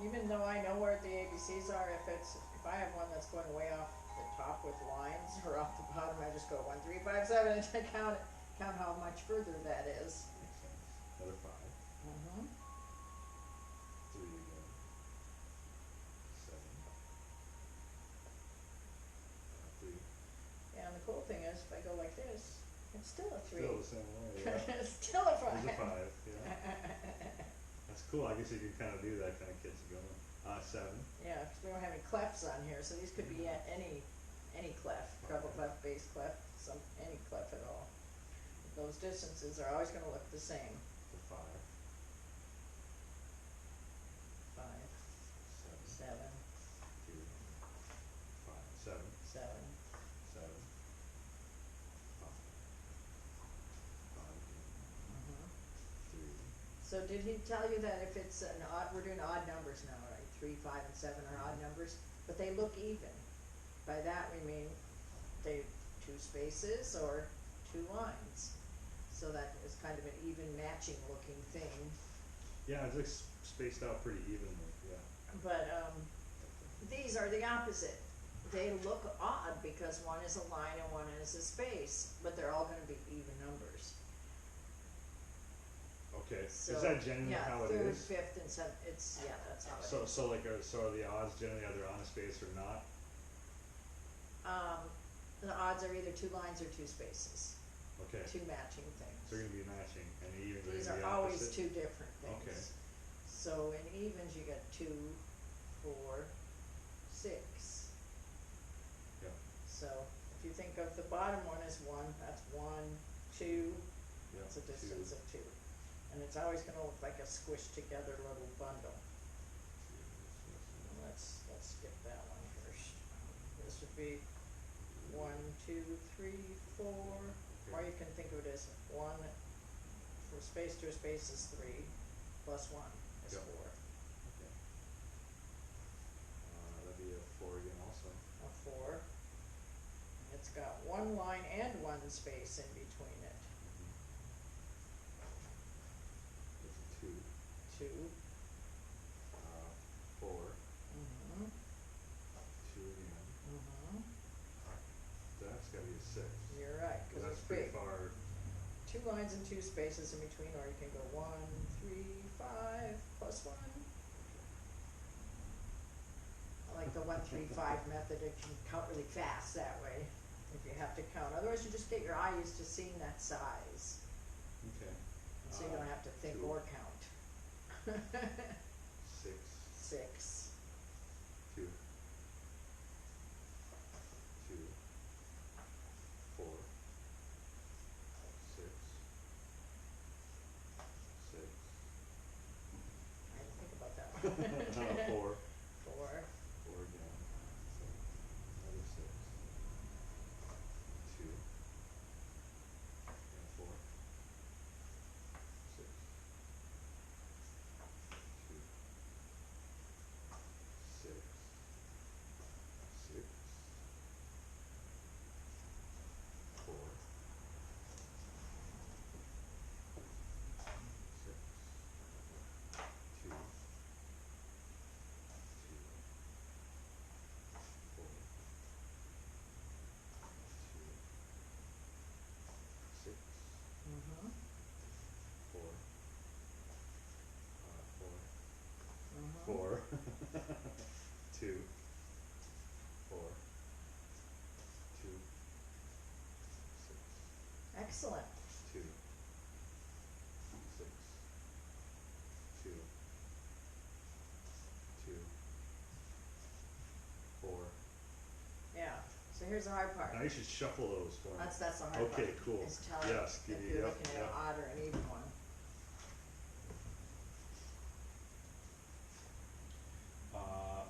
Even though I know where the ABCs are, if I have one that's going way off the top with lines or off the bottom, I just go 1, 3, 5, 7 and count how much further that is. Makes sense. Another 5. Mm-hmm. 3 again. 7. 3. Yeah, and the cool thing is, if I go like this, it's still a 3. Still the same way, yeah. It's still a 5. There's a 5, yeah. That's cool. I guess you can kind of do that, kind of gets you going. 7. Yeah, because we don't have any clefs on here, so these could be at any clef, treble clef, bass clef, any clef at all. Those distances are always going to look the same. The 5. 5, 7. 7, 2. 5. 7. 7. 7. 5. 5 again. Mm-hmm. 3. So did he tell you that if it's an odd, we're doing odd numbers now, right? 3, 5, and 7 are odd numbers, but they look even. By that we mean they 2 spaces or 2 lines. So that is kind of an even matching looking thing. Yeah, it's like spaced out pretty evenly, yeah. But these are the opposite. They look odd because one is a line and one is a space, but they're all going to be even numbers. Okay, So, is that generally yeah, how it third, is? fifth, and seventh. It's that's how it is. So like, so are the odds generally either on a space or not? The odds are either 2 lines or 2 spaces. Okay. 2 matching things. So they're going to be matching, and the evens These are going are to be always opposite? 2 different things. Okay. So in evens you get 2, 4, 6. Yeah. So if you think of the bottom one as 1, that's 1, 2. Yeah. That's a distance 2. of 2. And it's always going to look like a squished together little bundle. Let's skip that one first. This would be 1, 2, 3, 4, Okay. or you can think of it as 1 from space to a space is 3, plus 1 is Yep. 4. Okay. That'd be a 4 again also. A 4. And it's got 1 line and 1 space in between it. That's a 2. 2. 4. Mm-hmm. 2 again. Mm-hmm. That's got to be a 6. You're right, because That's it's pretty big. far. 2 lines and 2 spaces in between, or you can go 1, 3, 5, plus 1. I like the 1, 3, 5 method. If you count really fast that way, if you have to count. Otherwise, you just get your eye used to seeing that size. Okay. So you don't have to think 2. or count. 6. 6. 2. 2. 4. 6. 6. I didn't think about that one. 4. 4. 4 again. Another 6. 2. And 4. 6. 2. 6. 6. 4. 6. 2. 2. 4. 2. 6. Mm-hmm. 4. 4. Mm-hmm. 4. 2. 4. 2. 6. Excellent. 2. 6. 2. 2. 4. Yeah. So here's the hard part. Now you should shuffle those for me. That's the hard part. Okay, cool. Is telling Yes, if give me, you're yep, looking at an yep. odd or an even one.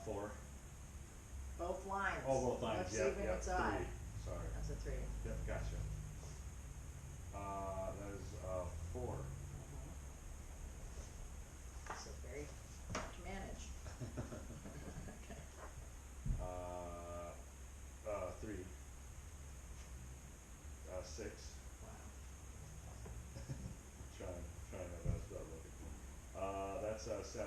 4. Both lines. Oh, both lines, Looks yep, even, yep, it's odd. 3. Sorry. That's a 3. Yep, gotcha. That is 4. So very hard to manage. Okay. 3. 6. Wow. Trying my best without looking. That's 7.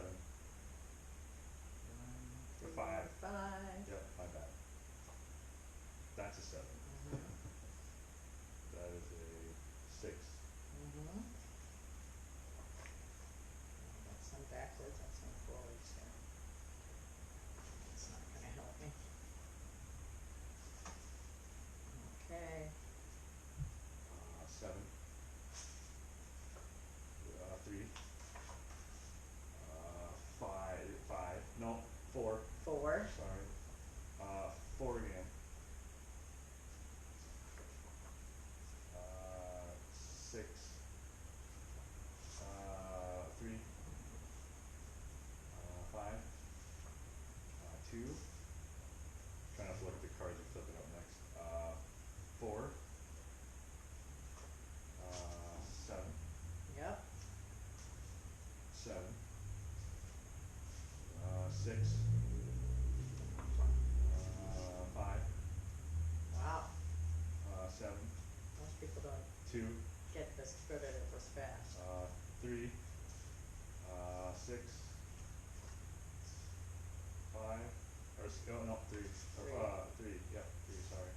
oh no, three, Three. three, yep, three, sorry.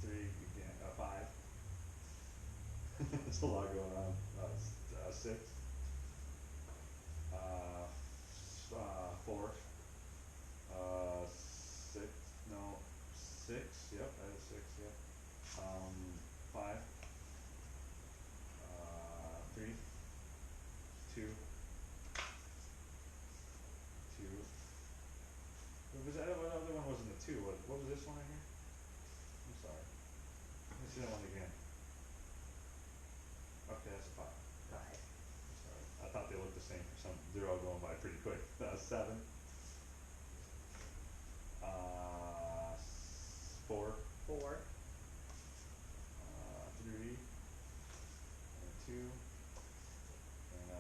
Three, you can't, five. There's a lot going on, six. Four. Six, no, six, yep, that is six, yep. Five. Three. Two. Two. What was that, what other one wasn't a two, what was this one right here? I'm sorry. Let me see that one again. Okay, that's a five. Five. Sorry, I thought they looked the same for some, they're all going by pretty quick. Seven. Four. Four. Three. And a two. And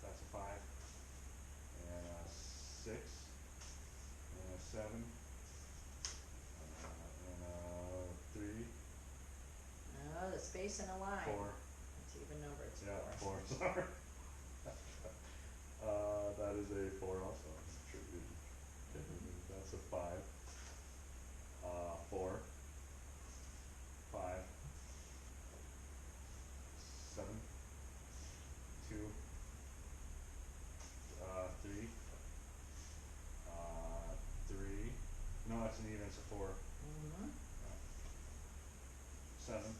that's a five. And a six. And a seven. And a three. Oh, the space in a line. Four. It's even number, it's Yeah, four. four, sorry. That is a four also, attributed. That's a five. Four. Five. Seven. Two. Three. Three. No, it's an even, it's a four. Mm-hmm. Seven.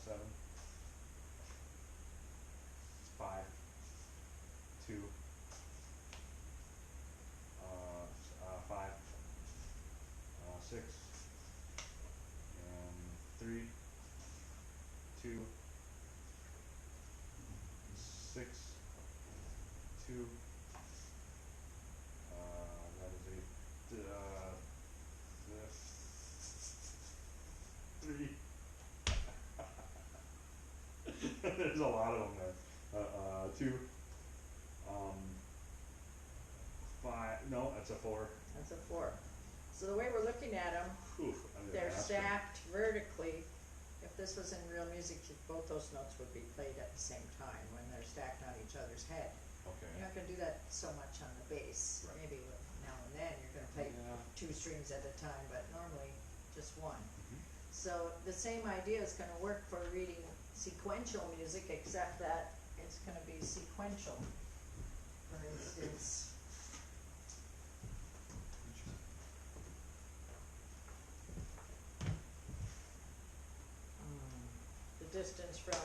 Seven. Five. Two. Five. Six. And three. Two. Six. Two. That is three. There's a lot of them there. Two. Five, no, that's a four. That's a four. So the way we're looking at them, Oof, I didn't they're ask them. stacked vertically. If this was in real music, both those notes would be played at the same time when they're stacked on each other's head. Okay. You're not gonna do that so much on the bass. Right. Maybe now and then you're gonna play Yeah. two strings at a time, but normally just one. Mhm. So the same idea is gonna work for reading sequential music, except that it's gonna be sequential. For instance, the distance from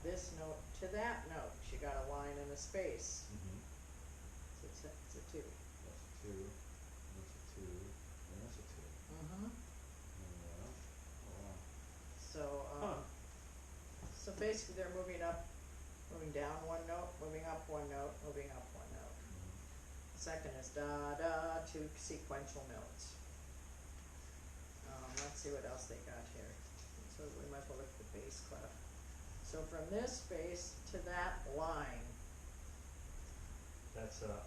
this note to that note, you got a line and a space. Mhm. So it's a two. That's a two, that's a two, and that's a two. Mm-hmm. Yeah. Oh, wow. So, Huh. so basically they're moving up, moving down one note, moving up one note, moving up one note. Mhm. Second is da, da, two sequential notes. Let's see what else they got here. So we might as well look at the bass clef. So from this bass to that line, That's a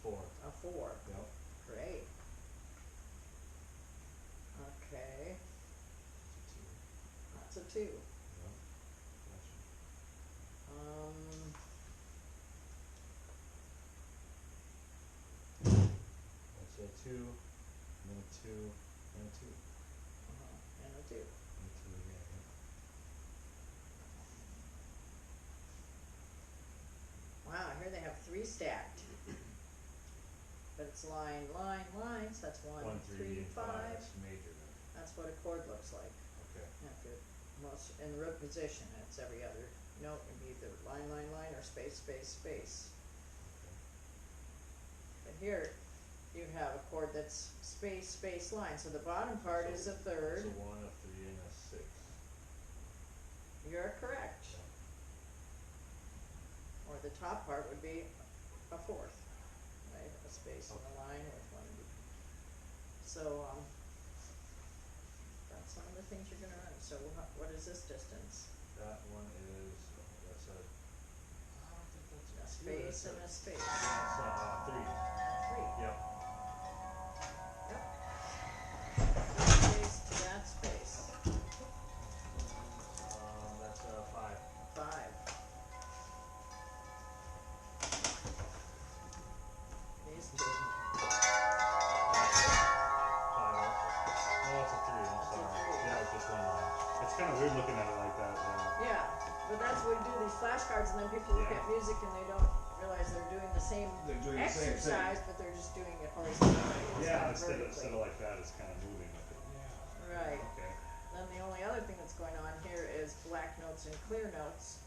four. a four. Yep. Great. Okay, That's a two. that's a two. Yep. Gotcha. That's a two, and then a two, and a two. And a two. And a two again, yep. Wow, here they have three stacked. But it's line, line, lines, that's one, three, and five. That's major then. That's what a chord looks like. Okay. After most, in root position, it's every other note would be either line, line, line, or space, space, space. Okay. But here, you have a chord that's space, space, line, so the bottom part is a third. So one, a three, and a six. You're correct. Yeah. Or the top part would be a fourth, right, a space and a line with one. So, that's some of the things you're gonna run, so what is this distance? That one is, that's a, I don't think that's A a two, space that's and a space. That's three. Three. Yep. Yep. That space to that space, That's a five. five. we do these flashcards and then people look at music and they don't realize they're doing the same They're doing the same thing. exercise, but they're just doing it horizontally Yeah, instead of instead vertically. of like that, it's kinda moving with it. Right. Okay. Then the only other thing that's going on here is black notes and clear notes.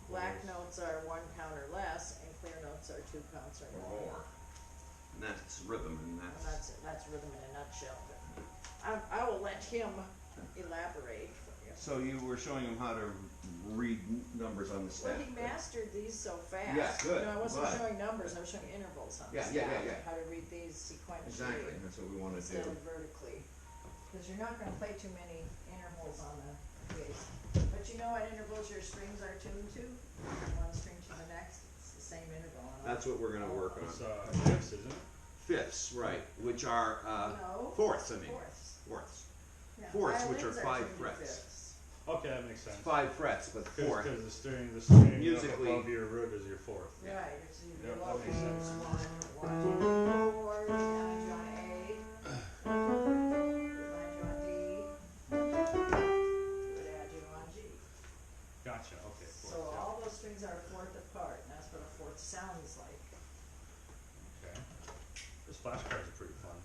Black Yes. notes are 1 count or less, and clear notes are 2 counts or Or more. more. And that's rhythm, and And that's, that's rhythm in a nutshell, but I will let him elaborate for you. so you were showing him how to read numbers on the Well, staff. he mastered these so fast. Yeah, good, You know, I wasn't glad. showing numbers, I was showing intervals on the Yeah, staff. yeah, yeah, yeah. How to read these sequentially. Exactly, that's what we wanna Instead do. of vertically. Cause you're not gonna play too many intervals on the bass. But you know what intervals your strings are tuned to? From one string to the next, it's the same interval on all. That's what we're gonna work on. It's, fifths, isn't it? Fifths, right, which are, No. fourths, I mean, Fourths. fourths. Yeah, Fourths, which are violins 5 tuned to frets. fifths. Okay, that makes sense. 5 frets, but Cause, fourth. 'cause the string up Musically- above your root is your fourth. Yeah. Right, it's your Yep, low that makes is sense. 1, 4, we land you on A. We land you on D. We would add you on G. Gotcha, okay, fourth, So yeah. all those strings are a fourth apart, and that's what a fourth sounds like. Okay. Those flashcards are pretty fun.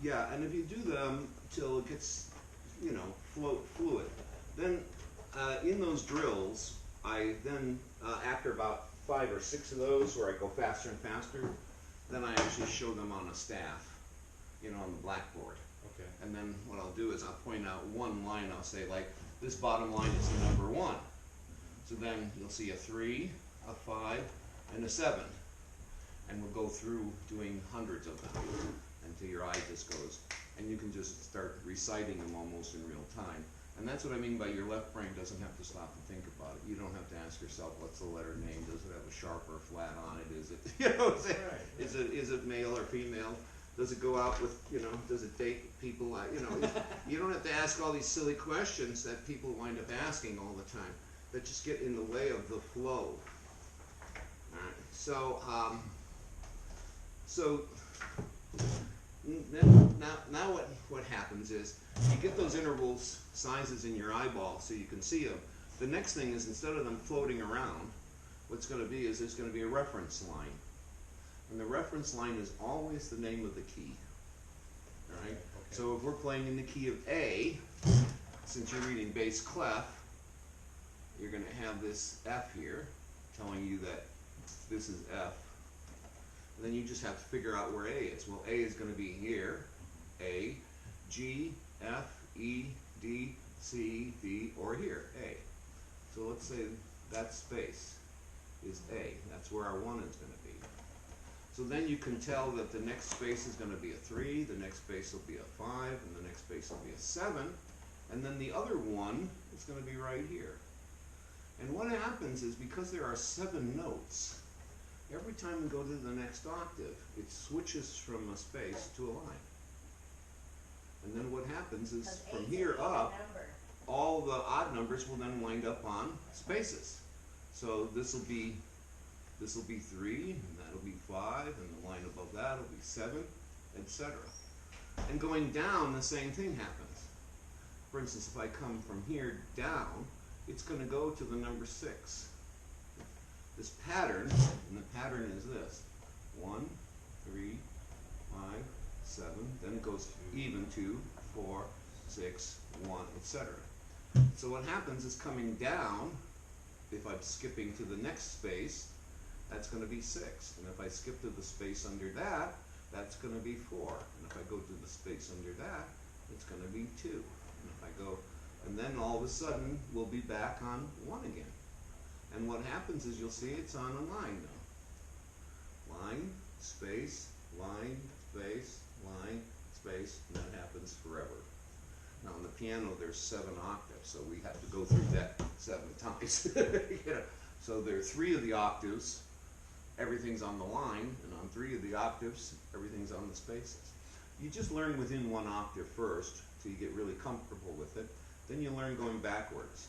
Yeah, and if you do them till it gets, you know, fluid, then in those drills, I then, after about 5 or 6 of those where I go faster and faster, then I actually show them on a staff, you know, on the blackboard. Okay. And then what I'll do is I'll point out one line, I'll say like, this bottom line is the number 1. So then you'll see a 3, a 5, and a 7. And we'll go through doing hundreds of them until your eye just goes. And you can just start reciting them almost in real time. And that's what I mean by your left brain doesn't have to stop and think about it. You don't have to ask yourself, what's the letter name? Does it have a sharp or flat on it? Is it, you know, is it male or female? Does it go out with, you know, does it date people? You know, you don't have to ask all these silly questions that people wind up asking all the time that just get in the way of the flow. Alright, so, then, now what happens is, you get those intervals sizes in your eyeball so you can see them. The next thing is, instead of them floating around, what's gonna be is there's gonna be a reference line. And the reference line is always the name of the key. Alright? Okay. So if we're playing in the key of A, since you're reading bass clef, you're gonna have this F here, telling you that this is F. And then you just have to figure out where A is. Well, A is gonna be here, A, G, F, E, D, C, D, or here, A. So let's say that space is A. That's where our 1 is gonna be. So then you can tell that the next space is gonna be a 3, the next space will be a 5, and the next space will be a 7, and then the other 1 is gonna be right here. And what happens is, because there are 7 notes, every time we go to the next octave, it switches from a space to a line. And then what happens is, 'Cause from eight's here an even up, number. all the odd numbers will then wind up on spaces. So this will be 3, and that'll be 5, and the line above that will be 7, etc. And going down, the same thing happens. For instance, if I come from here down, it's going to go to the number 6. This pattern, and the pattern is this: 1, 3, 5, 7. Then it goes even 2, 4, 6, 1, etc. So what happens is, coming down, if I'm skipping to the next space, that's going to be 6. And if I skip to the space under that, that's going to be 4. And if I go to the space under that, it's going to be 2. And if I go, and then all of a sudden, we'll be back on 1 again. And what happens is, you'll see it's on a line now. Line, space, line, space, line, space, and that happens forever. Now on the piano there's 7 octaves, so we have to go through that 7 times. You know? So there are 3 of the octaves, everything's on the line, and on 3 of the octaves, everything's on the spaces. You just learn within 1 octave first, till you get really comfortable with it. Then you learn going backwards,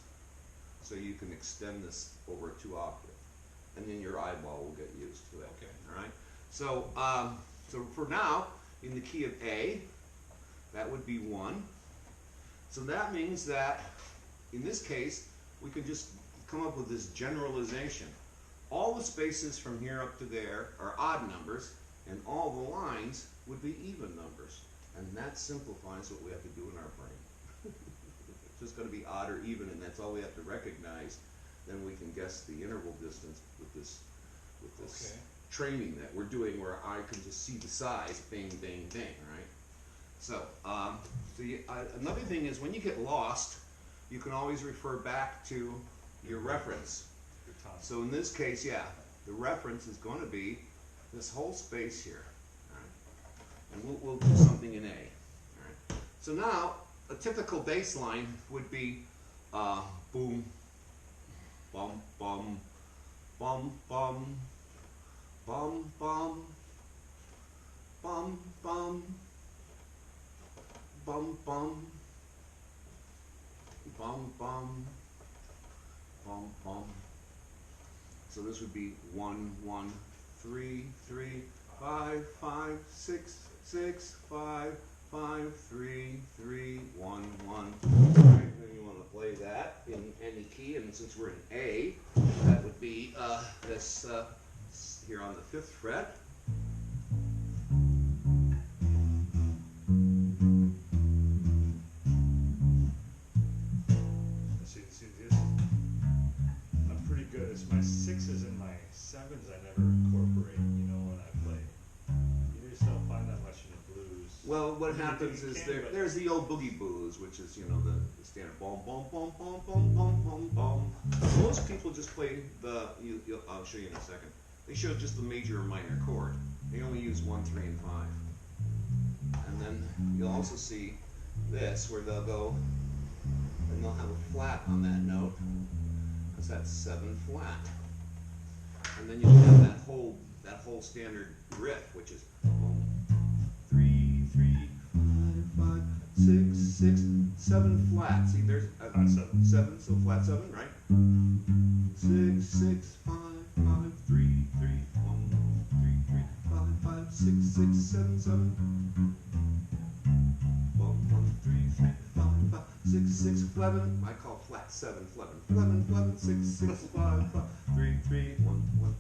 so you can extend this over 2 octaves, and then your eyeball will get used to it. Okay. All right. So, so for now, in the key of A, that would be 1. So that means that, in this case, we could just come up with this generalization. All the spaces from here up to there are odd numbers, and all the lines would be even numbers. And that simplifies what we have to do in our brain. It's just gonna be odd or even, and that's all we have to recognize. Then we can guess the interval distance with this Okay. training that we're doing, where I can just see the size, bing, bing, bing, right? So, another thing is, when you get lost, you can always refer back to your reference. Your time. So in this case, yeah, the reference is going to be this whole space here, all right? And we'll do something in A, all right? So now, a typical baseline would be boom, bum, bum, bum, bum, bum, bum, bum, bum, bum, bum, bum, bum, bum, bum. So this would be 1, 1, 3, 3, 5, 5, 6, 6, 5, 5, 3, 3, 1, 1. Right, then you want to play that in any key, and since we're in A, that would be this here on the 5th fret. See this? I'm pretty good. It's my 6s and my 7s I never incorporate, when I play. You just don't find that much in the blues. Well, what You happens can, is but- there's the old boogie blues, which is, the standard bum, bum, bum, bum, bum, bum, bum, bum. Most people just play I'll show you in a second. They show just the major or minor chord. They only use 1, 3, and 5. And then you'll also see this, where they'll go, and they'll have a flat on that note, because that's 7 flat. And then you'll have that whole standard riff, which is 3, 3, 5, 5, 6, 6, 7 flat. See, there's Flat 7. 7, so flat 7, right? 6, 6, 5, 5, 3, 3, 1, 3, 3, 5, 5, 6, 6, 7, 7. 1, 1, 3, 3, 5, 5, 6, 6, 11. I call flat 7, 11, 11, 11, 6, 6, 5, 5, 3, 3, 1, 1,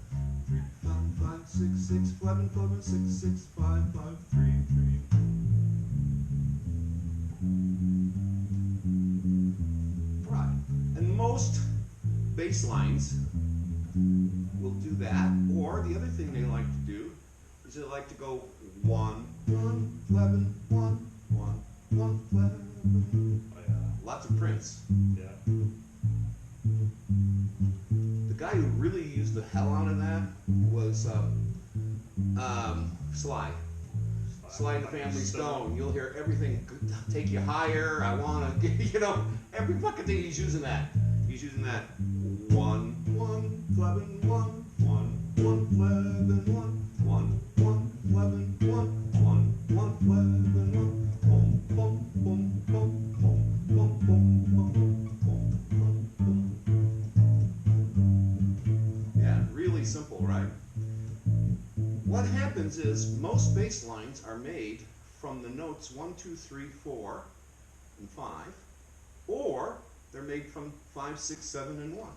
3, 5, 5, 6, 6, 11, 11, 6, 6, 5, 5, 3, 3. Right. And most bass lines will do that, or the other thing they like to do is they like to go 1, 1, 11, 1, 1, 1, 11. Oh, yeah. Lots of Prince. Yeah. The guy who really used the hell out of that was Sly. Sly and the Family Stone. You'll hear everything take you higher. I wanna get, every fucking thing he's using that. He's using that 1, 1, 11, 1, 1, 1, 11, 1, 1, 1, 11, 1, 1, 1, 11, 1. Boom, boom, boom, boom, boom, boom, boom, boom, boom, boom, boom. Yeah, really simple, right? What happens is most bass lines are made from the notes 1, 2, 3, 4, and 5, or they're made from 5, 6, 7, and 1.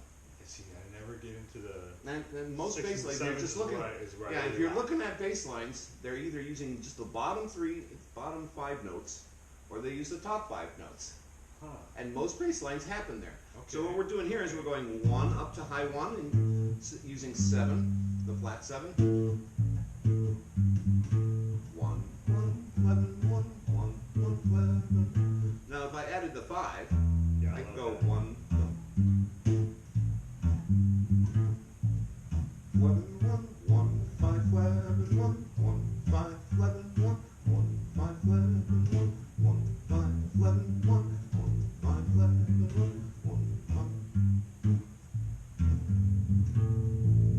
See, I never get into the. And most 6 bass and lines, you're 7 just is looking. right Yeah, where if they you're are. looking at bass lines, they're either using just the bottom 5 notes, or they use the top 5 notes. Huh. And most bass lines happen there. So Okay. what we're doing here is we're going 1 up to high 1 and using 7, the flat 7. 1, 1, 11, 1, 1, 1, 11. Now if I added the 5, Yeah, I I could love go that. 1, 11, 1, 1, 5, 11, 1, 1, 5, 11, 1, 1, 5, 11, 1, 1, 5, 11, 1, 1, 5, 11, 1, 1.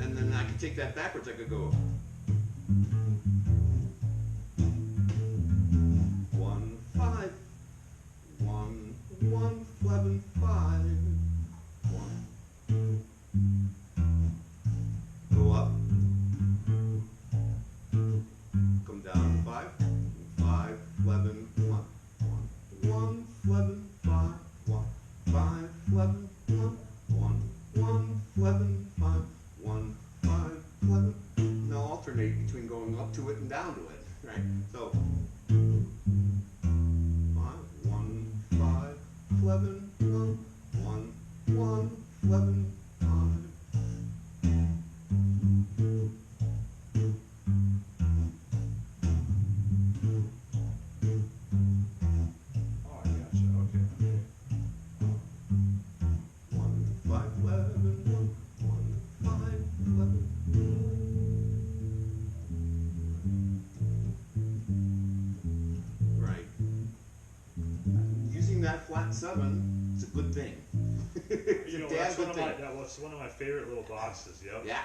And then I could take that backwards. I could go 1, 5, 1, 1, 11, 5, 1. Go up, come down to 5, 5, 11, 1, 1, 1, 11, 5, 1, 5, 11, 1, 1, 1, 11, 5, 1, 5, 11. And they'll alternate between going up to it and down to it, right? So 5, 1, 5, 11, 1, 1, 1, 11, 5. Oh, I gotcha, okay, okay. 1, 5, 11, 1, 5, 11. Right. Using that flat 7 is a good thing. It's You a know, damn that's good one of thing. my, that was one of my favorite little boxes, yep. Yeah,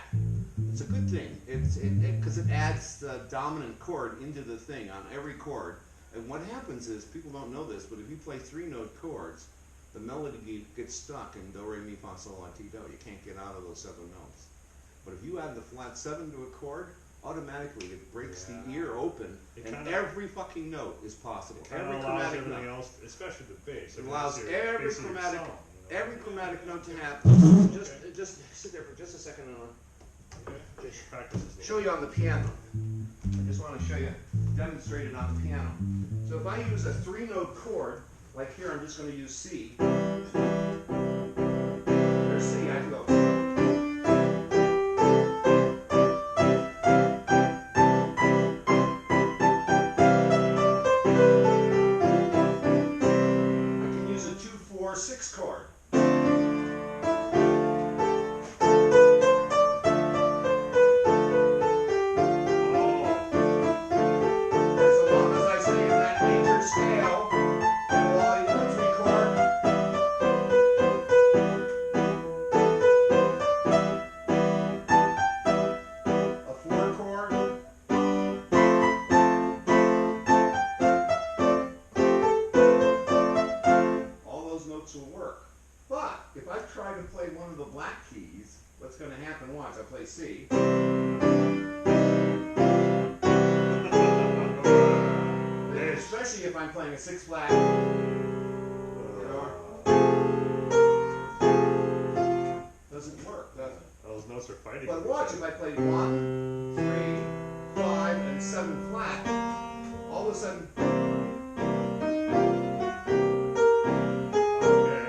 it's a good thing. Because it adds the dominant chord into the thing on every chord. And what happens is, people don't know this, but if you play 3-note chords, the melody gets stuck in do, re, mi, fa, sol, la, ti, do. You can't get out of those 7 notes. But if you add the flat 7 to a chord, automatically it breaks the Yeah. ear open, It and kinda- every fucking note is possible. It kinda Every allows chromatic everything note. else, especially the bass. I It mean, allows that's your- every basically your chromatic, song, you know? every chromatic note to happen. Just sit there for just a second and Okay. Practice this show you on the piano. I just want to show you, demonstrate it on the piano. So if I use a 3-note chord, like here I'm just going to use C. There's C, I can go. I can use a 2-4-6 chord. Oh, As long as I stay in that major scale, and allow you a 3 chord. A 4 chord. All those notes will work. But if I try to play one of the black keys, what's going to happen? Watch, I play C. Especially if I'm playing a 6 flat. Doesn't work, does it? those notes are fighting. But for watch, each if other. I play 1, 3, 5, and 7 flat, all of a sudden, Okay.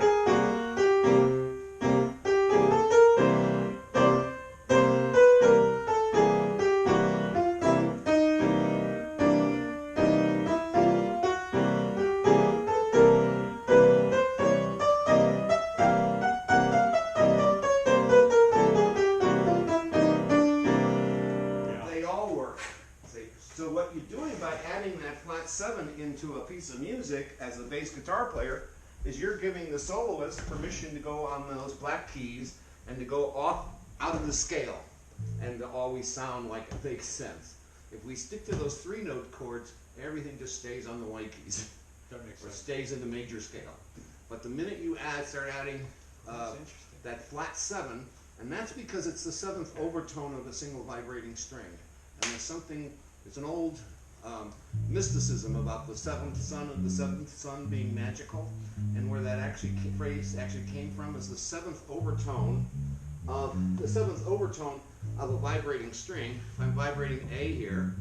Yeah. they all work. See? So what you're doing by adding that flat 7 into a piece of music as a bass guitar player is you're giving the soloist permission to go on those black keys and to go off out of the scale and to always sound like it makes sense. If we stick to those 3-note chords, everything just stays on the white keys That makes or sense. stays in the major scale. But the minute you start adding That's interesting. that flat 7, and that's because it's the 7th overtone of a single vibrating string. And there's something, it's an old mysticism about the 7th son of the 7th son being magical, and where that phrase actually came from is the 7th overtone of a vibrating string. If I'm vibrating A here,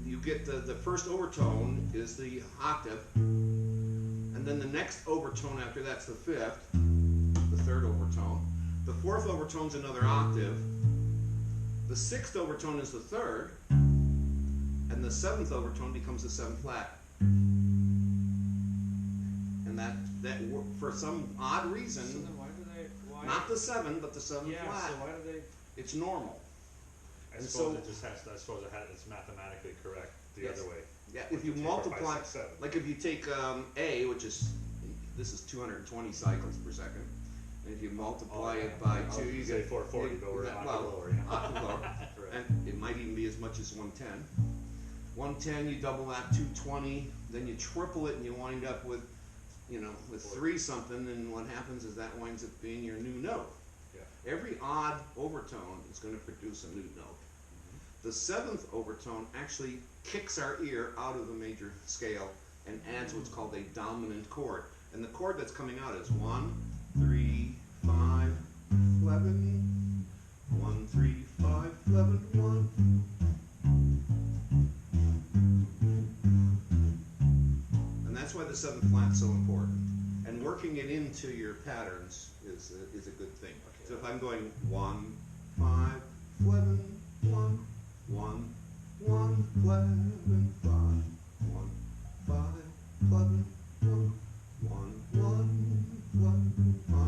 you get the first overtone is the octave, and then the next overtone after that's the 5th, the 3rd overtone. The 4th overtone's another octave. The 6th overtone is the 3rd, and the 7th overtone becomes the 7th flat. And that for some odd reason, So then why do they? Why? not the 7, but the 7th Yeah. flat, So why do they? it's normal. I And suppose so- it just has. I suppose it's mathematically correct the Yes. other way. Yeah, One, if you 2, 3, 4, 5, multiply, 6, 7. like if you take A, which is, this is 220 cycles per second, and if you multiply it by I was 2, gonna you say get 440, but we're that- not well, lower. Yeah. octave lower. Correct. And it might even be as much as 110. 110, you double that, 220, then you triple it and you wind up with, with 3 something, and what happens is that winds up being your new note. Yeah. Every odd overtone is going to produce a new note. The 7th overtone actually kicks our ear out of the major scale and adds what's called a dominant chord. And the chord that's coming out is 1, 3, 5, flat. the 7th flat so important? And working it into your patterns is a good thing. Okay. So if I'm going 1, 5, 11, 1, 1, 1, 11, 5, 1, 5, 11, 1, 1, 1, 11, 5,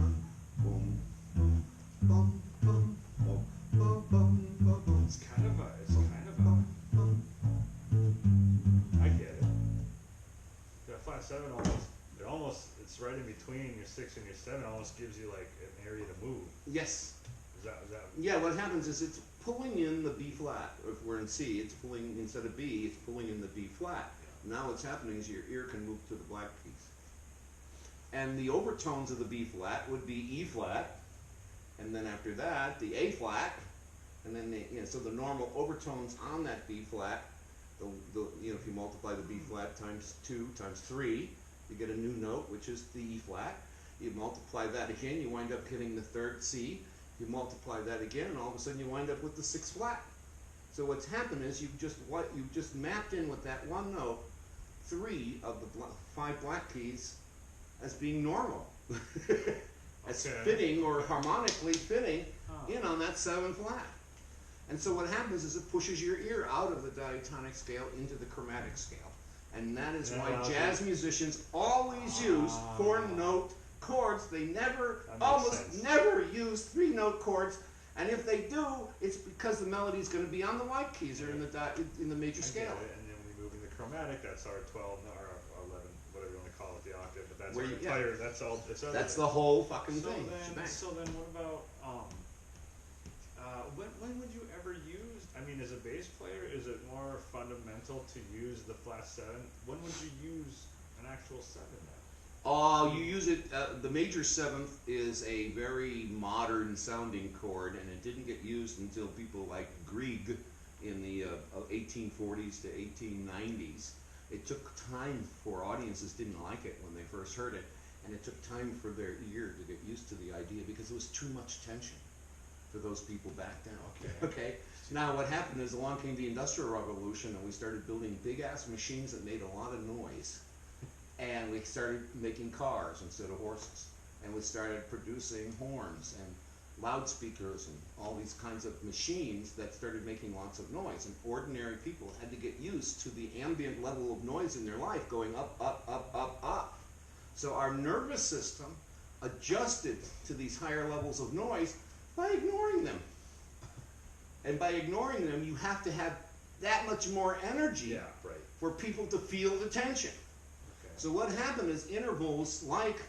boom, boom, bum, bum, bum, bum, bum, bum, bum. It's kind of I get it. That flat 7 it's right in between your 6 and your 7, almost gives you like an area to move. Yes. Is that Yeah, what happens is it's pulling in the B flat. If we're in C, it's pulling, instead of B, it's pulling in the B flat. Now what's happening is your ear can move to the black keys. And the overtones of the B flat would be E flat, and then after that, the A flat, and then so the normal overtones on that B flat, if you multiply the B flat times 2 times 3, you get a new note, which is the E flat. You multiply that again, you wind up getting the 3rd C. You multiply that again, and all of a sudden you wind up with the 6th flat. So what's happened is you've just mapped in with that one note 3 of the 5 black keys as being normal, as fitting or harmonically fitting in on that 7 flat. And so what happens is it pushes your ear out of the diatonic scale into the chromatic scale. And that is why jazz musicians always use 4-note chords. They almost never use 3-note chords. And if they do, it's because the melody is going to be on the white keys or in the major scale. And then when you move into chromatic, that's our 12 or 11, whatever you want to call it, the octave. But that's that's all. That's the whole fucking thing. So then, what about when would you ever use? I mean, as a bass player, is it more fundamental to use the flat 7? When would you use an actual 7 then? You use it, the major 7th is a very modern sounding chord, and it didn't get used until people like Grieg in the 1840s to 1890s. It took time for audiences didn't like it when they first heard it, and it took time for their ear to get used to the idea because it was too much tension for those people back then. Okay. Now what happened is along came the Industrial Revolution, and we started building big ass machines that made a lot of noise. And we started making cars instead of horses. And we started producing horns and loudspeakers and all these kinds of machines that started making lots of noise. And ordinary people had to get used to the ambient level of noise in their life going up, up, up, up, up. So our nervous system adjusted to these higher levels of noise by ignoring them. And by ignoring them, you have to have that much more energy for people to feel the tension. So what happened is intervals like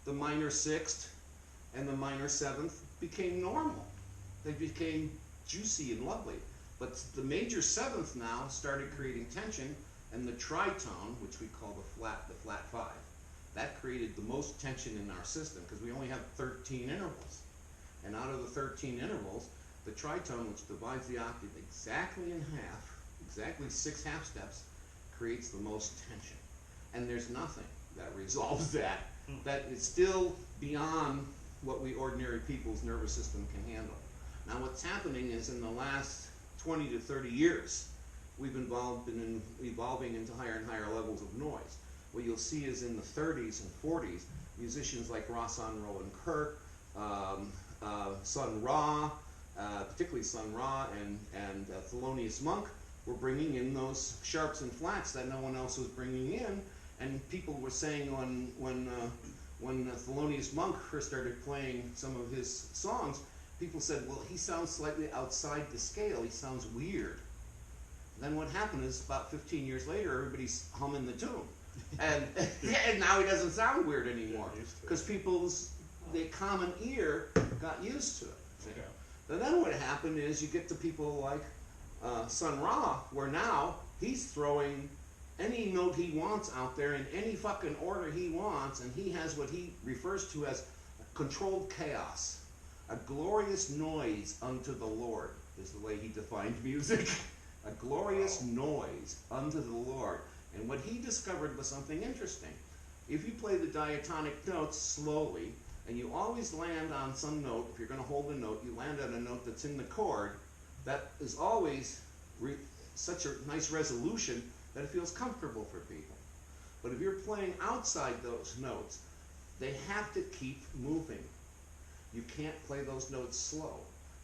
the minor 6th and the minor 7th became normal. They became juicy and lovely. But the major 7th now started creating tension, and the tritone, which we call the flat 5, that created the most tension in our system because we only have 13 intervals. And out of the 13 intervals, the tritone, which divides the octave exactly in half, exactly 6 half steps, creates the most tension. And there's nothing that resolves that. That is still beyond what we ordinary people's nervous system can handle. Now what's happening is in the last 20 to 30 years, we've been evolving into higher and higher levels of noise. What you'll see is in the 30s and 40s, musicians like Rahsaan Rowan Kirk, Sun Ra, particularly Sun Ra and Thelonious Monk, were bringing in those sharps and flats that no one else was bringing in. And people were saying when Thelonious Monk first started playing some of his songs, people said, well, he sounds slightly outside the scale. He sounds weird. Then what happened is about 15 years later, everybody's humming the tune. And now he doesn't sound weird anymore because the common ear got used to it. Okay. And then what happened is you get to people like Sun Ra, where now he's throwing any note he wants out there in any fucking order he wants, and he has what he refers to as controlled chaos. A glorious noise unto the Lord is the way he defined music. A glorious noise unto the Lord. And what he discovered was something interesting. If you play the diatonic notes slowly, and you always land on some note, if you're going to hold a note, you land on a note that's in the chord, that is always such a nice resolution that it feels comfortable for people. But if you're playing outside those notes, they have to keep moving. You can't play those notes slow.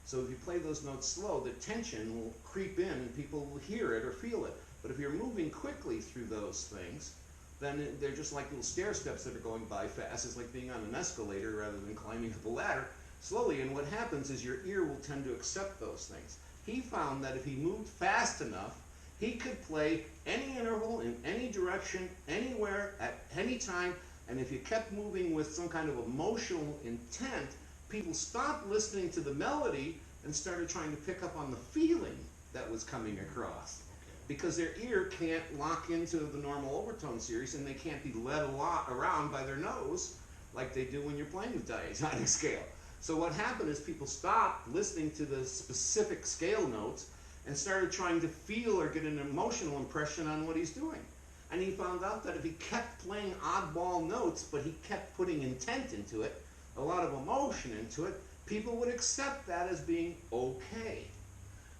So if you play those notes slow, the tension will creep in and people will hear it or feel it. But if you're moving quickly through those things, then they're just like little stair steps that are going by fast. It's like being on an escalator rather than climbing up a ladder slowly. And what happens is your ear will tend to accept those things. He found that if he moved fast enough, he could play any interval in any direction, anywhere, at any time. And if you kept moving with some kind of emotional intent, people stopped listening to the melody and started trying to pick up on the feeling that was coming across. Because their ear can't lock into the normal overtone series, and they can't be led around by their nose like they do when you're playing the diatonic scale. So what happened is people stopped listening to the specific scale notes and started trying to feel or get an emotional impression on what he's doing. And he found out that if he kept playing oddball notes, but he kept putting intent into it, a lot of emotion into it, people would accept that as being okay.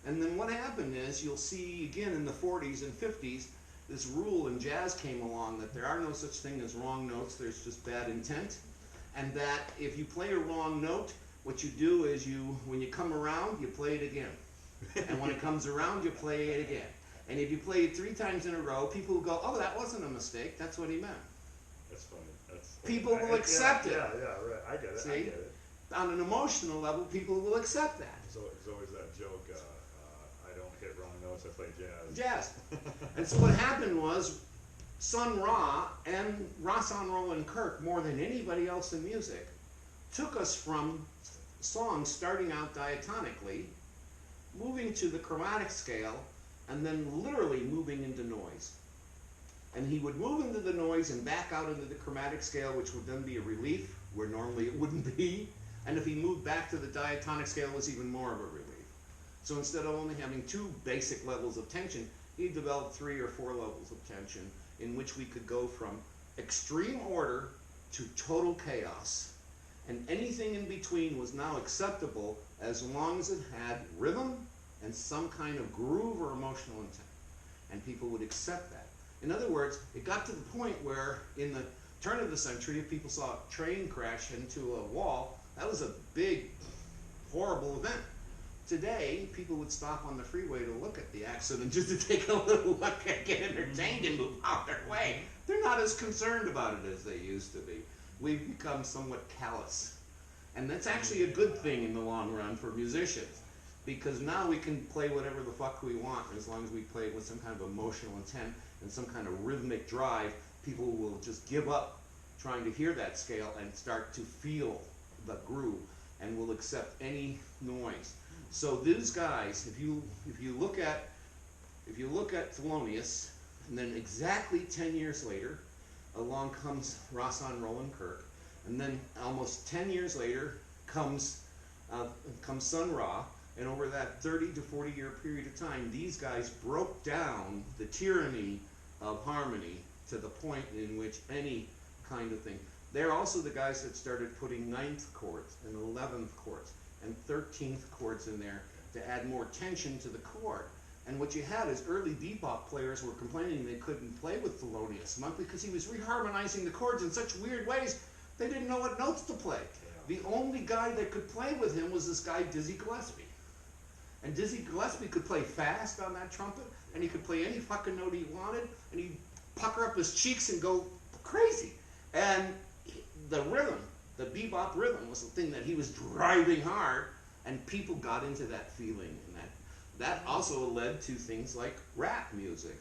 And then what happened is, you'll see again in the 40s and 50s, this rule in jazz came along that there are no such thing as wrong notes, there's just bad intent. And that if you play a wrong note, what you do is when you come around, you play it again. And when it comes around, you play it again. And if you play it 3 times in a row, people will go, oh, that wasn't a mistake, that's what he meant. That's funny. People will accept it. Yeah, right. I get it. See? I get it. On an emotional level, people will accept that. So there's always that joke, I don't hit wrong notes, I play jazz. Jazz. And so what happened was, Sun Ra and Rahsaan Roland Kirk, more than anybody else in music, took us from songs starting out diatonically, moving to the chromatic scale, and then literally moving into noise. And he would move into the noise and back out into the chromatic scale, which would then be a relief, where normally it wouldn't be. And if he moved back to the diatonic scale, it was even more of a relief. So instead of only having 2 basic levels of tension, he developed 3 or 4 levels of tension in which we could go from extreme order to total chaos. And anything in between was now acceptable as long as it had rhythm and some kind of groove or emotional intent. And people would accept that. In other words, it got to the point where in the turn of the century, if people saw a train crash into a wall, that was a big, horrible event. Today, people would stop on the freeway to look at the accident just to take a little look and get entertained and move out their way. They're not as concerned about it as they used to be. We've become somewhat callous. And that's actually a good thing in the long run for musicians, because now we can play whatever the fuck we want, as long as we play it with some kind of emotional intent and some kind of rhythmic drive. People will just give up trying to hear that scale and start to feel the groove, and will accept any noise. So these guys, if you look at Thelonious, and then exactly 10 years later, along comes Rahsaan Roland Kirk, and then almost 10 years later comes Sun Ra, and over that 30 to 40 year period of time, these guys broke down the tyranny of harmony to the point in which any kind of thing. They're also the guys that started putting 9th chords and 11th chords and 13th chords in there to add more tension to the chord. And what you had is early bebop players were complaining they couldn't play with Thelonious Monk because he was reharmonizing the chords in such weird ways they didn't know what notes to play. The only guy that could play with him was this guy Dizzy Gillespie. And Dizzy Gillespie could play fast on that trumpet, and he could play any fucking note he wanted, and he'd pucker up his cheeks and go crazy. And the rhythm, the bebop rhythm, was the thing that he was driving hard, and people got into that feeling. And that also led to things like rap music,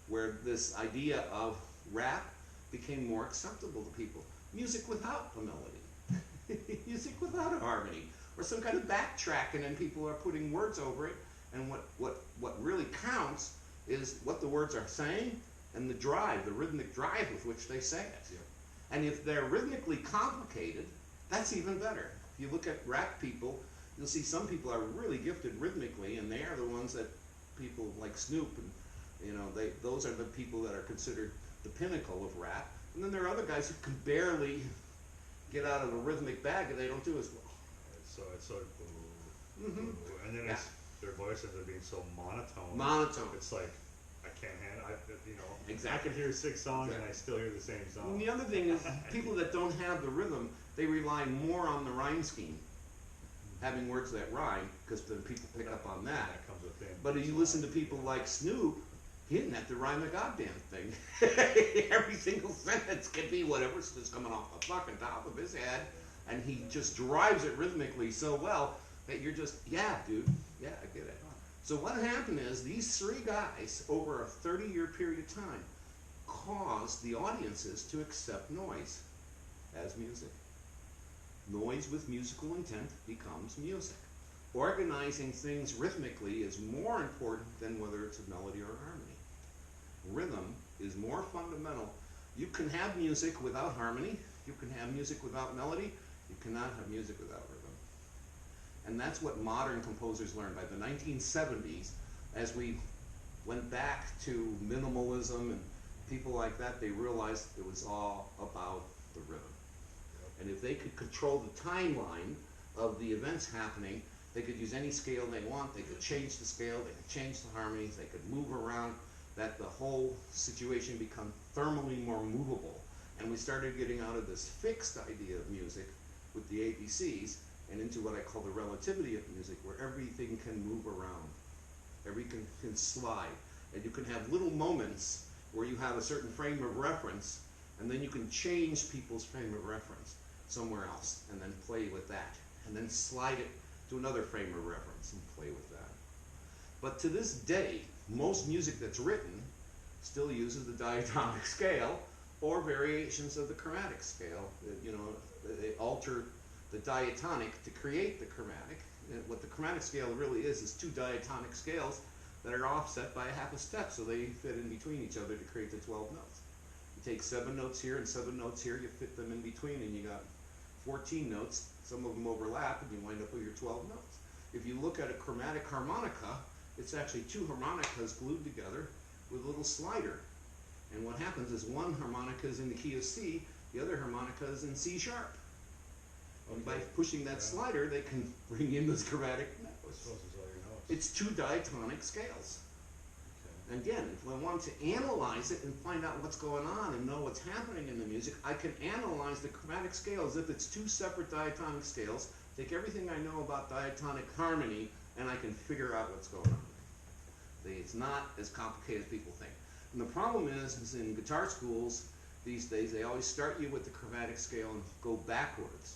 where this idea of rap became more acceptable to people. Music without a melody, music without a harmony, or some kind of backtracking, and people are putting words over it. And what really counts is what the words are saying and the drive, the rhythmic drive with which they say it. Yeah. And if they're rhythmically complicated, that's even better. If you look at rap people, you'll see some people are really gifted rhythmically, and they are the ones that people like Snoop, and those are the people that are considered the pinnacle of rap. And then there are other guys who can barely get out of a rhythmic bag, and they don't do as well. It's sort of boo, Mm-hmm. boo. And then their voices are being so monotone. Monotone. It's like, I can't handle, you know, I Exactly. could hear 6 songs and I Exactly. still hear the same And song. the other thing is, people that don't have the rhythm, they rely more on the rhyme scheme, having words that rhyme, because then people pick up on that. That comes with it. But if you listen to people like Snoop, he didn't have to rhyme a goddamn thing. Every single sentence can be whatever's just coming off the fucking top of his head, and he just drives it rhythmically so well that you're just, yeah, dude, yeah, I get it. So what happened is these three guys, over a 30-year period of time, caused the audiences to accept noise as music. Noise with musical intent becomes music. Organizing things rhythmically is more important than whether it's a melody or a harmony. Rhythm is more fundamental. You can have music without harmony. You can have music without melody. You cannot have music without rhythm. And that's what modern composers learned. By the 1970s, as we went back to minimalism and people like that, they realized it was all about the rhythm. And if they could control the timeline of the events happening, they could use any scale they want, they could change the scale, they could change the harmonies, they could move around, that the whole situation become thermally more movable. And we started getting out of this fixed idea of music with the ABCs and into what I call the relativity of music, where everything can move around, everything can slide. And you can have little moments where you have a certain frame of reference, and then you can change people's frame of reference somewhere else, and then play with that, and then slide it to another frame of reference and play with that. But to this day, most music that's written still uses the diatonic scale or variations of the chromatic scale. You know, they alter the diatonic to create the chromatic. And what the chromatic scale really is two diatonic scales that are offset by a half a step, so they fit in between each other to create the 12 notes. You take 7 notes here and 7 notes here, you fit them in between, and you got 14 notes. Some of them overlap, and you wind up with your 12 notes. If you look at a chromatic harmonica, it's actually 2 harmonicas glued together with a little slider. And what happens is one harmonica is in the key of C, the other harmonica is in C sharp. And by pushing that slider, they can bring in those chromatic I notes. suppose it's all your notes. It's 2 diatonic scales. Okay. Again, if I want to analyze it and find out what's going on and know what's happening in the music, I can analyze the chromatic scale as if it's 2 separate diatonic scales, take everything I know about diatonic harmony, and I can figure out what's going on. It's not as complicated as people think. And the problem is in guitar schools these days, they always start you with the chromatic scale and go backwards,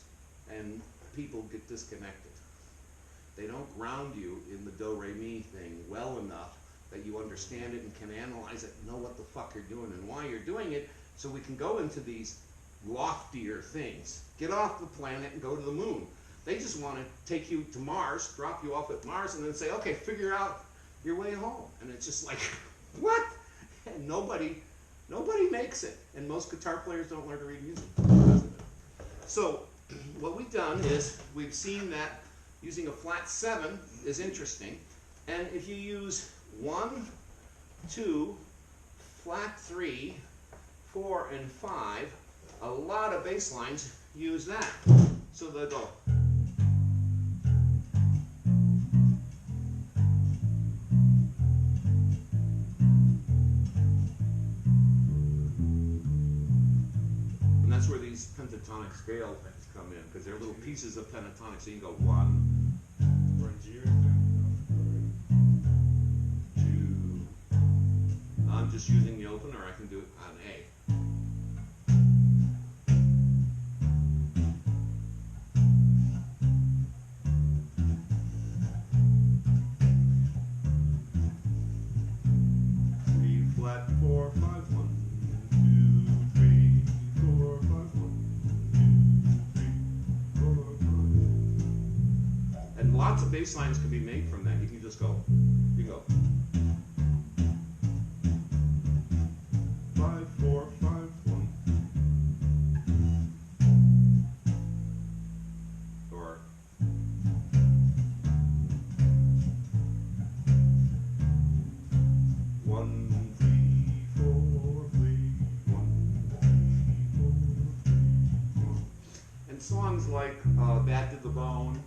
and people get disconnected. They don't ground you in the do, re, mi thing well enough that you understand it and can analyze it, know what the fuck you're doing and why you're doing it, so we can go into these loftier things. Get off the planet and go to the moon. They just want to take you to Mars, drop you off at Mars, and then say, okay, figure out your way home. And it's just like, what? And nobody makes it. And most guitar players don't learn to read music because of it. So what we've done is we've seen that using a flat 7 is interesting. And if you use 1, 2, flat 3, 4, and 5, a lot of bass lines use that. So they'll go. And that's where these pentatonic scale things come in, because they're little pieces of pentatonic. So you can go 1, We're in G right there? 2. I'm just using the open, or I can do it on A. Three, flat, 4, 5, 1, 2, 3, 4, 5, 1, 2, 3, 4, 5. And lots of bass lines can be made from that. You can just go, you go. 5, 4, 5, 1. Or 1, 3, 4, 3, 1, 3, 4, 3, 1. And songs like Bad to the Bone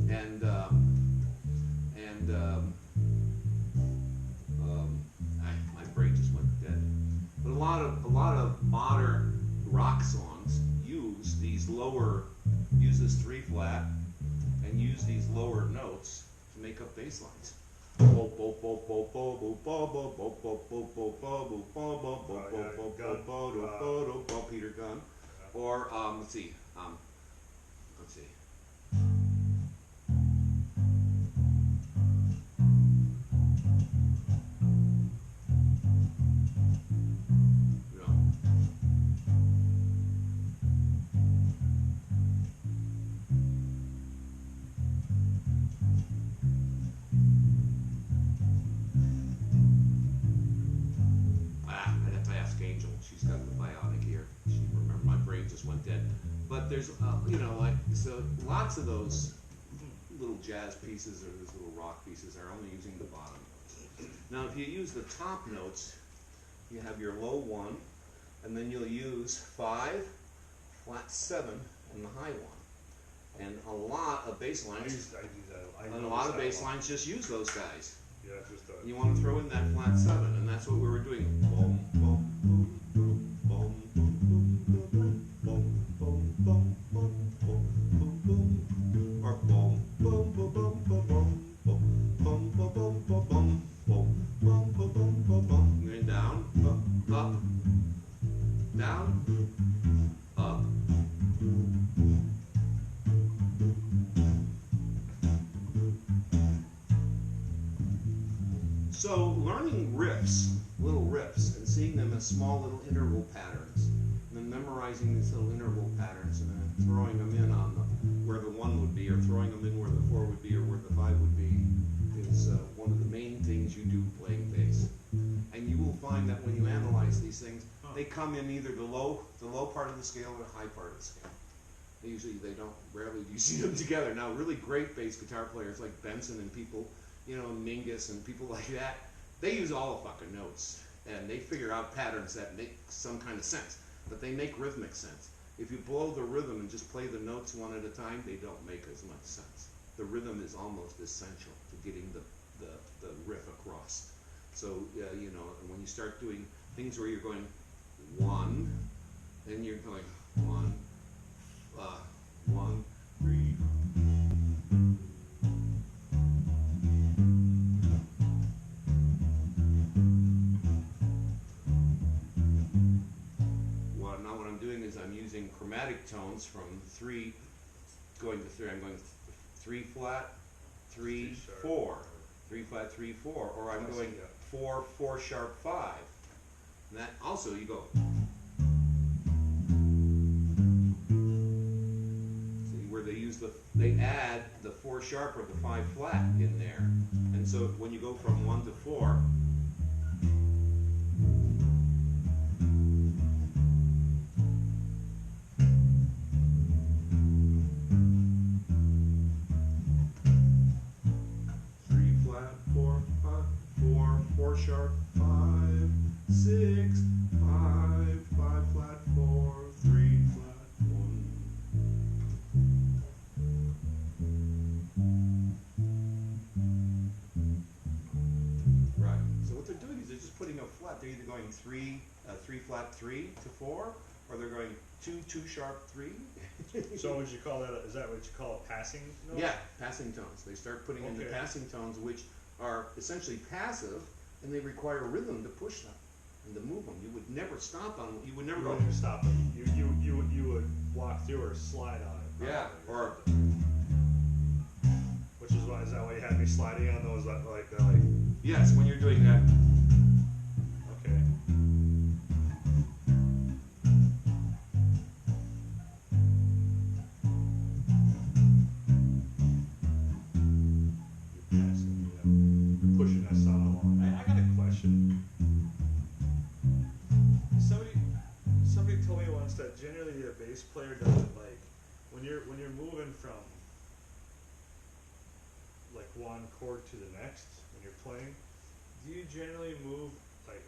and lower notes to make up bass lines. Peter Gunn. Or, let's see. Yeah. I'd have to ask Angel. She's got the bionic ear. She remember my brain just went dead. But there's, so lots of those little jazz pieces or those little rock pieces are only using the bottom notes. Now, if you use the top notes, you have your low 1, and then you'll use 5, flat 7, and the high 1. And a lot of bass I lines, use that. and a lot of bass lines just use those guys. Yeah, just You want to throw in that flat 7, and that's what we were doing. Boom, boom, boom, boom, boom, boom, boom, boom, boom, boom, boom, boom, boom, boom, or boom, boom, boom, boom, boom, boom, boom, boom, boom, boom, boom, boom, boom, boom, boom, boom, boom. Going down, up, down, up. So learning riffs, little riffs, and seeing them as small little interval patterns, and then memorizing these little interval patterns and then throwing them in on where the 1 would be, or throwing them in where the 4 would be, or where the 5 would be, is one of the main things you do playing bass. And you will find that when you analyze these things, they come in either the low part of the scale or the high part of the scale. Rarely do you see them together. Now, really great bass guitar players like Benson and people, Mingus and people like that, they use all the fucking notes, and they figure out patterns that make some kind of sense, but they make rhythmic sense. If you blow the rhythm and just play the notes one at a time, they don't make as much sense. The rhythm is almost essential to getting the riff across. So, when you start doing things where you're going 1, then you're going 1, 1, 3. Now what I'm doing is I'm using chromatic tones from 3 going to 3. I'm going 3 flat, 3 4, 3 flat, 3 4, or I'm going 4 4 sharp 5. And that also you go. See where they add the 4 sharp or the 5 flat in there, and so when you go from 1 to 4. Sharp 5 6 5 5 flat 4 3 flat 1. Right. So what they're doing is they're just putting a flat. They're either going 3 flat 3 to 4, or they're going 2 sharp 3. So would you call that? Is that what you call a passing note? Yeah, passing tones. They start putting in the passing tones, which are essentially passive. And they require rhythm to push them and to move them. You would never stop on. You would never You go. wouldn't stop it. You would walk through or slide on it. Yeah, or which is why is that why you had me sliding on those like yes, when you're doing that. Okay. You're passing, you're pushing that sound along. I got a question. Somebody told me once that generally a bass player doesn't like when you're moving from like one chord to the next when you're playing. Do you generally move like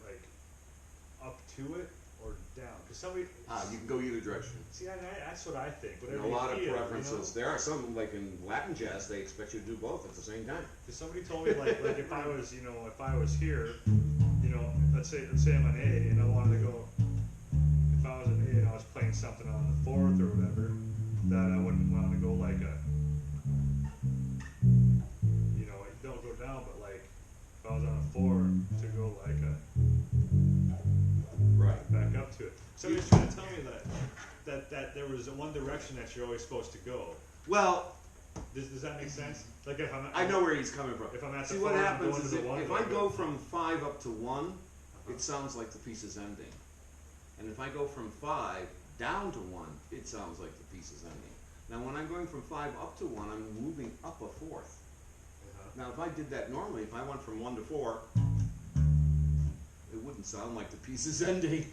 up to it or down? Because somebody You can go either direction. see that's what I think. And Whatever a lot of you feel, preferences. There are some, like in Latin jazz, they expect you to do both at the same time. Because somebody told me like if I was if I was here, let's say I'm an A and I wanted to go. If I was an A and I was playing something on the 4th or whatever, that I wouldn't want to go like a 4 to go like a Right. back up to it. Somebody's trying to tell me that there was one direction that you're always supposed to go. Well, Does that make sense? Like if I'm I know where he's coming from. If I'm at the See, what 4, I'm happens going is to the 1, if do I I go from 5 up to 1, Uh-huh. it sounds like the piece is ending. And if I go from 5 down to 1, it sounds like the piece is ending. Now, when I'm going from 5 up to 1, I'm moving up a fourth. Now, if I did that normally, if I went from 1 to 4, it wouldn't sound like the piece is ending.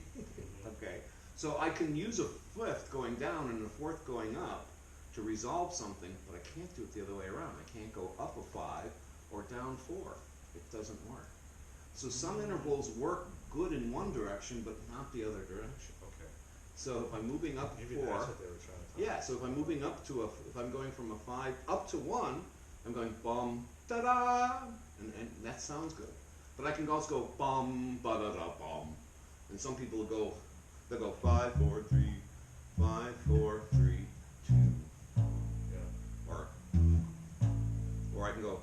Okay, so I can use a fifth going down and a fourth going up to resolve something, but I can't do it the other way around. I can't go up a 5 or down 4. It doesn't work. So some intervals work good in one direction, but not the other direction. Okay. So if I'm moving up Maybe 4, that's what they were trying to tell me. yeah, so if I'm moving up to if I'm going from a 5 up to 1, I'm going bum, da-da, and that sounds good. But I can also go bum, ba-da-da, bum. And some people they'll go 5, 4, 3, 5, 4, 3, 2, Yeah. or I can go,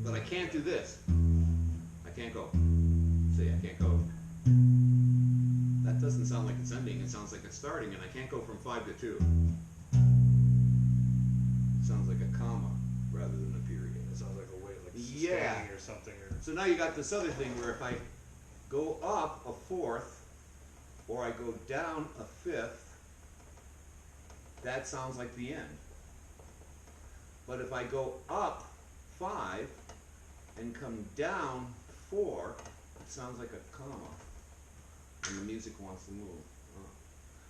but I can't do this. I can't go. See, I can't go. That doesn't sound like it's ending, it sounds like it's starting, and I can't go from 5 to 2. It sounds like a comma rather than a period. It sounds like a way, like Yeah. standing or something, or So now you got this other thing where if I go up a fourth, or I go down a fifth, that sounds like the end. But if I go up 5 and come down 4, it sounds like a comma, and the music wants to move.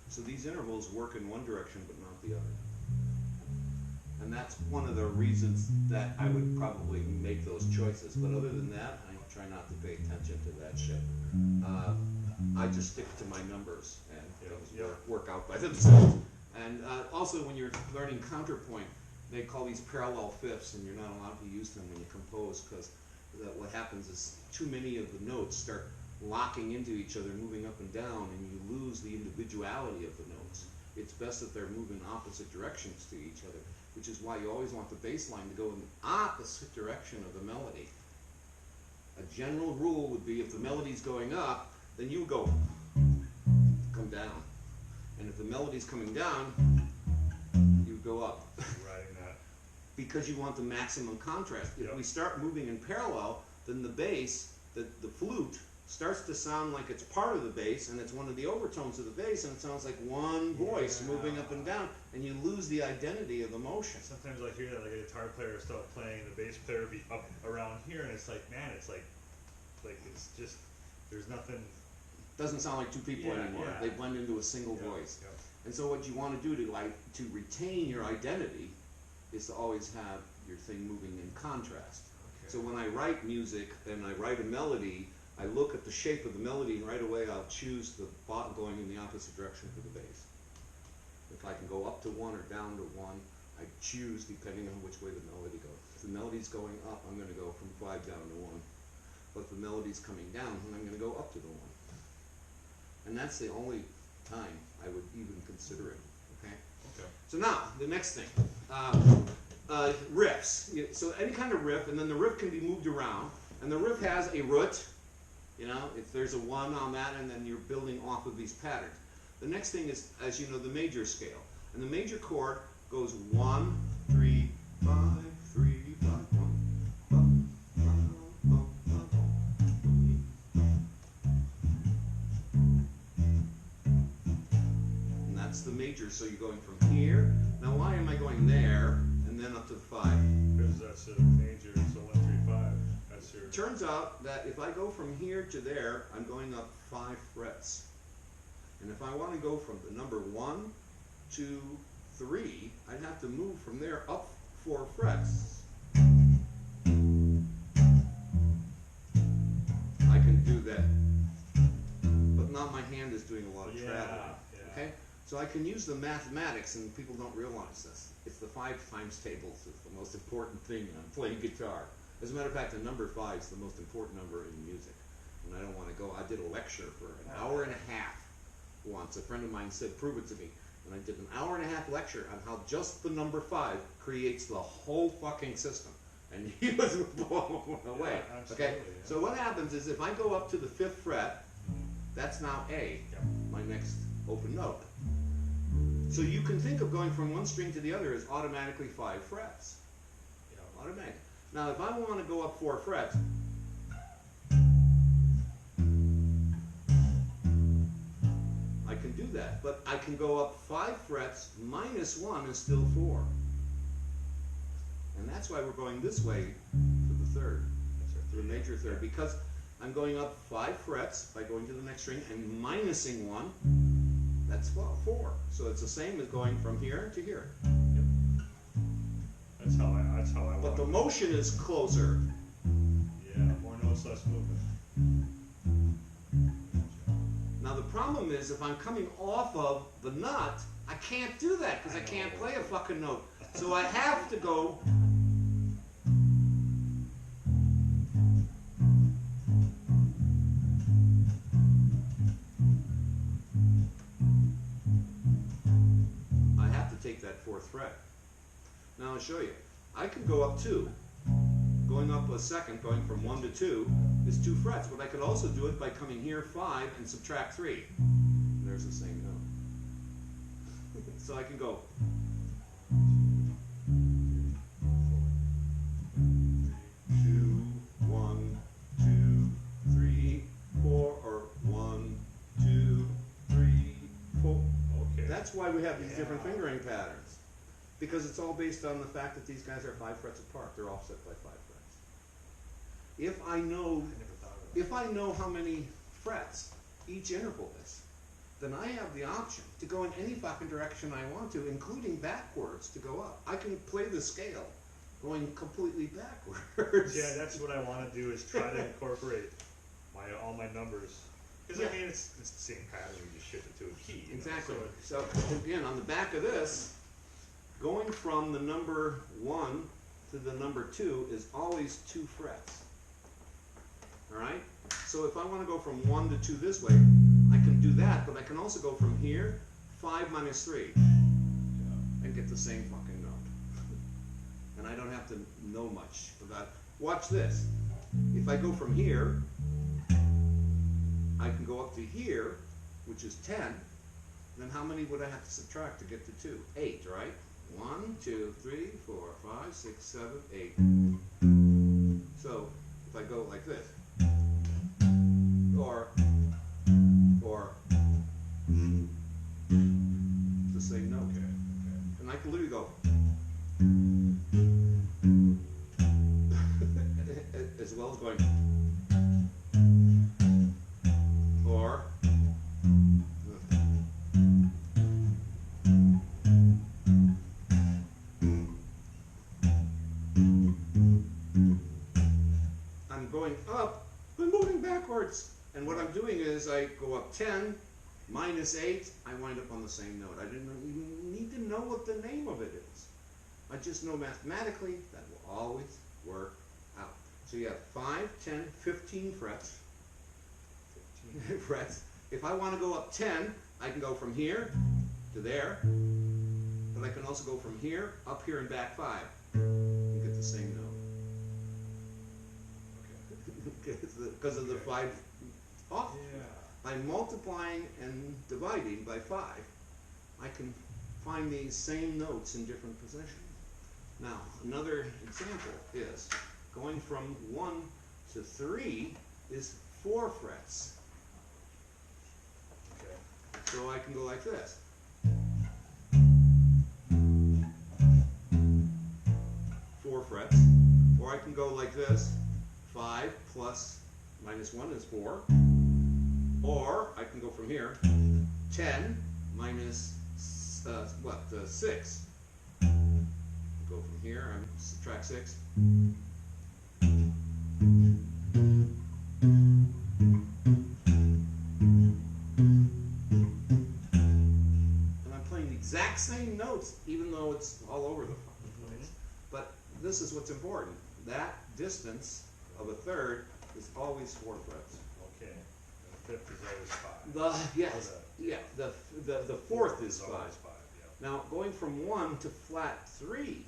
So these intervals work in one direction but not the other. And that's one of the reasons that I would probably make those choices. But other than that, I try not to pay attention to that shit. I just stick to my numbers, and things work out by themselves. And also, when you're learning counterpoint, they call these parallel fifths, and you're not allowed to use them when you compose, because what happens is too many of the notes start locking into each other, moving up and down, and you lose the individuality of the notes. It's best that they're moving opposite directions to each other, which is why you always want the bass line to go in the opposite direction of the melody. A general rule would be if the melody's going up, then you would come down. And if the melody's coming down, you would go up. riding that. Because you want the maximum contrast. If Yep. we start moving in parallel, then the bass, the flute, starts to sound like it's part of the bass, and it's one of the overtones of the bass, and it sounds like one voice moving up and down, and you lose the identity of the motion. Sometimes I hear that, like a guitar player start playing, and the bass player be up around here, and it's like, man, it's like it's just, there's nothing. Doesn't sound like two people Yeah, anymore. yeah. They blend into a single voice. Yeah. And so what you want to do to retain your identity is to always have your thing moving in contrast. Okay. So when I write music and I write a melody, I look at the shape of the melody, and right away I'll choose the bot going in the opposite direction for the bass. If I can go up to 1 or down to 1, I choose depending on which way the melody goes. If the melody's going up, I'm going to go from 5 down to 1. But if the melody's coming down, then I'm going to go up to the 1. And that's the only time I would even consider it. Okay. Okay. So now, the next thing, riffs. So any kind of riff, and then the riff can be moved around, and the riff has a root, if there's a 1 on that, and then you're building off of these patterns. The next thing is, as you know, the major scale. And the major chord goes 1, 3, 5, 3, 5, 1, bum, bum, bum, bum, bum. And that's the major, so you're going from here. Now why am I going there, and then up to 5? Because that's a major, so 1, 3, 5. That's your. Turns out that if I go from here to there, I'm going up 5 frets. And if I want to go from the number 1, 2, 3, I'd have to move from there up 4 frets. I can do that. But now my hand is doing a lot of traveling. Yeah. Okay? So I can use the mathematics, and people don't realize this. It's the 5 times tables. It's the most important thing on playing guitar. As a matter of fact, the number 5 is the most important number in music. And I don't want to go. I did a lecture for an hour and a half once. A friend of mine said, prove it to me. And I did an hour and a half lecture on how just the number 5 creates the whole fucking system. And he was blown away. Yeah, absolutely, Okay, yeah. so what happens is if I go up to the 5th fret, that's now A, Yep. my next open note. So you can think of going from one string to the other as automatically 5 frets. Yep. Automatic. Now if I want to go up 4 frets, I can do that, but I can go up 5 frets minus 1 is still 4. And that's why we're going this way to the 3rd, That's our to the three. major 3rd, because I'm going up 5 frets by going to the next string and minusing 1, that's 4. So it's the same as going from here to here. That's how I But want the it. motion is closer. Yeah, more notes, less movement. Now the problem is if I'm coming off of the nut, I can't do that because I I can't know. play a fucking note. So I have to go. I have to take that 4th fret. Now I'll show you. I can go up 2. Going up a second, going from 1 to 2 is 2 frets, but I could also do it by coming here 5 and subtract 3. And there's the same note. So I can go. 2, 1, 2, 3, 4, or 1, 2, 3, 4. Okay. That's why we have these different Yeah. fingering patterns. Because it's all based on the fact that these guys are 5 frets apart. They're offset by 5 frets. If I I never thought of that. if I know how many frets each interval is, then I have the option to go in any fucking direction I want to, including backwards to go up. I can play the scale going completely backwards. Yeah, that's what I want to do is try to incorporate all my numbers. Because Yeah. I mean, it's the same pattern. We just shift it to a key. You know, Exactly. so it- So again, on the back of this, going from the number 1 to the number 2 is always 2 frets. Alright? So if I want to go from 1 to 2 this way, I can do that, but I can also go from here, 5 minus 3, and get the same fucking note. And I don't have to know much about. Watch this. If I go from here, I can go up to here, which is 10. Then how many would I have to subtract to get to 2? 8, right? 1, 2, 3, 4, 5, 6, 7, 8. So if I go like this, or the same note, Okay. and I can literally go as well as going, or I'm going up, but moving backwards. And what I'm doing is I go up 10, minus 8, I wind up on the same note. I didn't even need to know what the name of it is. I just know mathematically that will always work out. So you have 5, 10, 15 frets. 15. frets. If I want to go up 10, I can go from here to there. But I can also go from here, up here, and back 5. And get the same note. Because of the 5 off. Yeah. By multiplying and dividing by 5, I can find these same notes in different positions. Now, another example is going from 1 to 3 is 4 frets. Okay. So I can go like this. Four frets. Or I can go like this. 5 plus minus 1 is 4. Or I can go from here. 10 minus 6. Go from here and subtract 6. And I'm playing the exact same notes, even though it's all over the fucking place. But this is what's important. That distance of a third is always 4 frets. Okay. And the fifth is always 5. The fourth is 5. always 5. Yeah. Now going from 1 to flat 3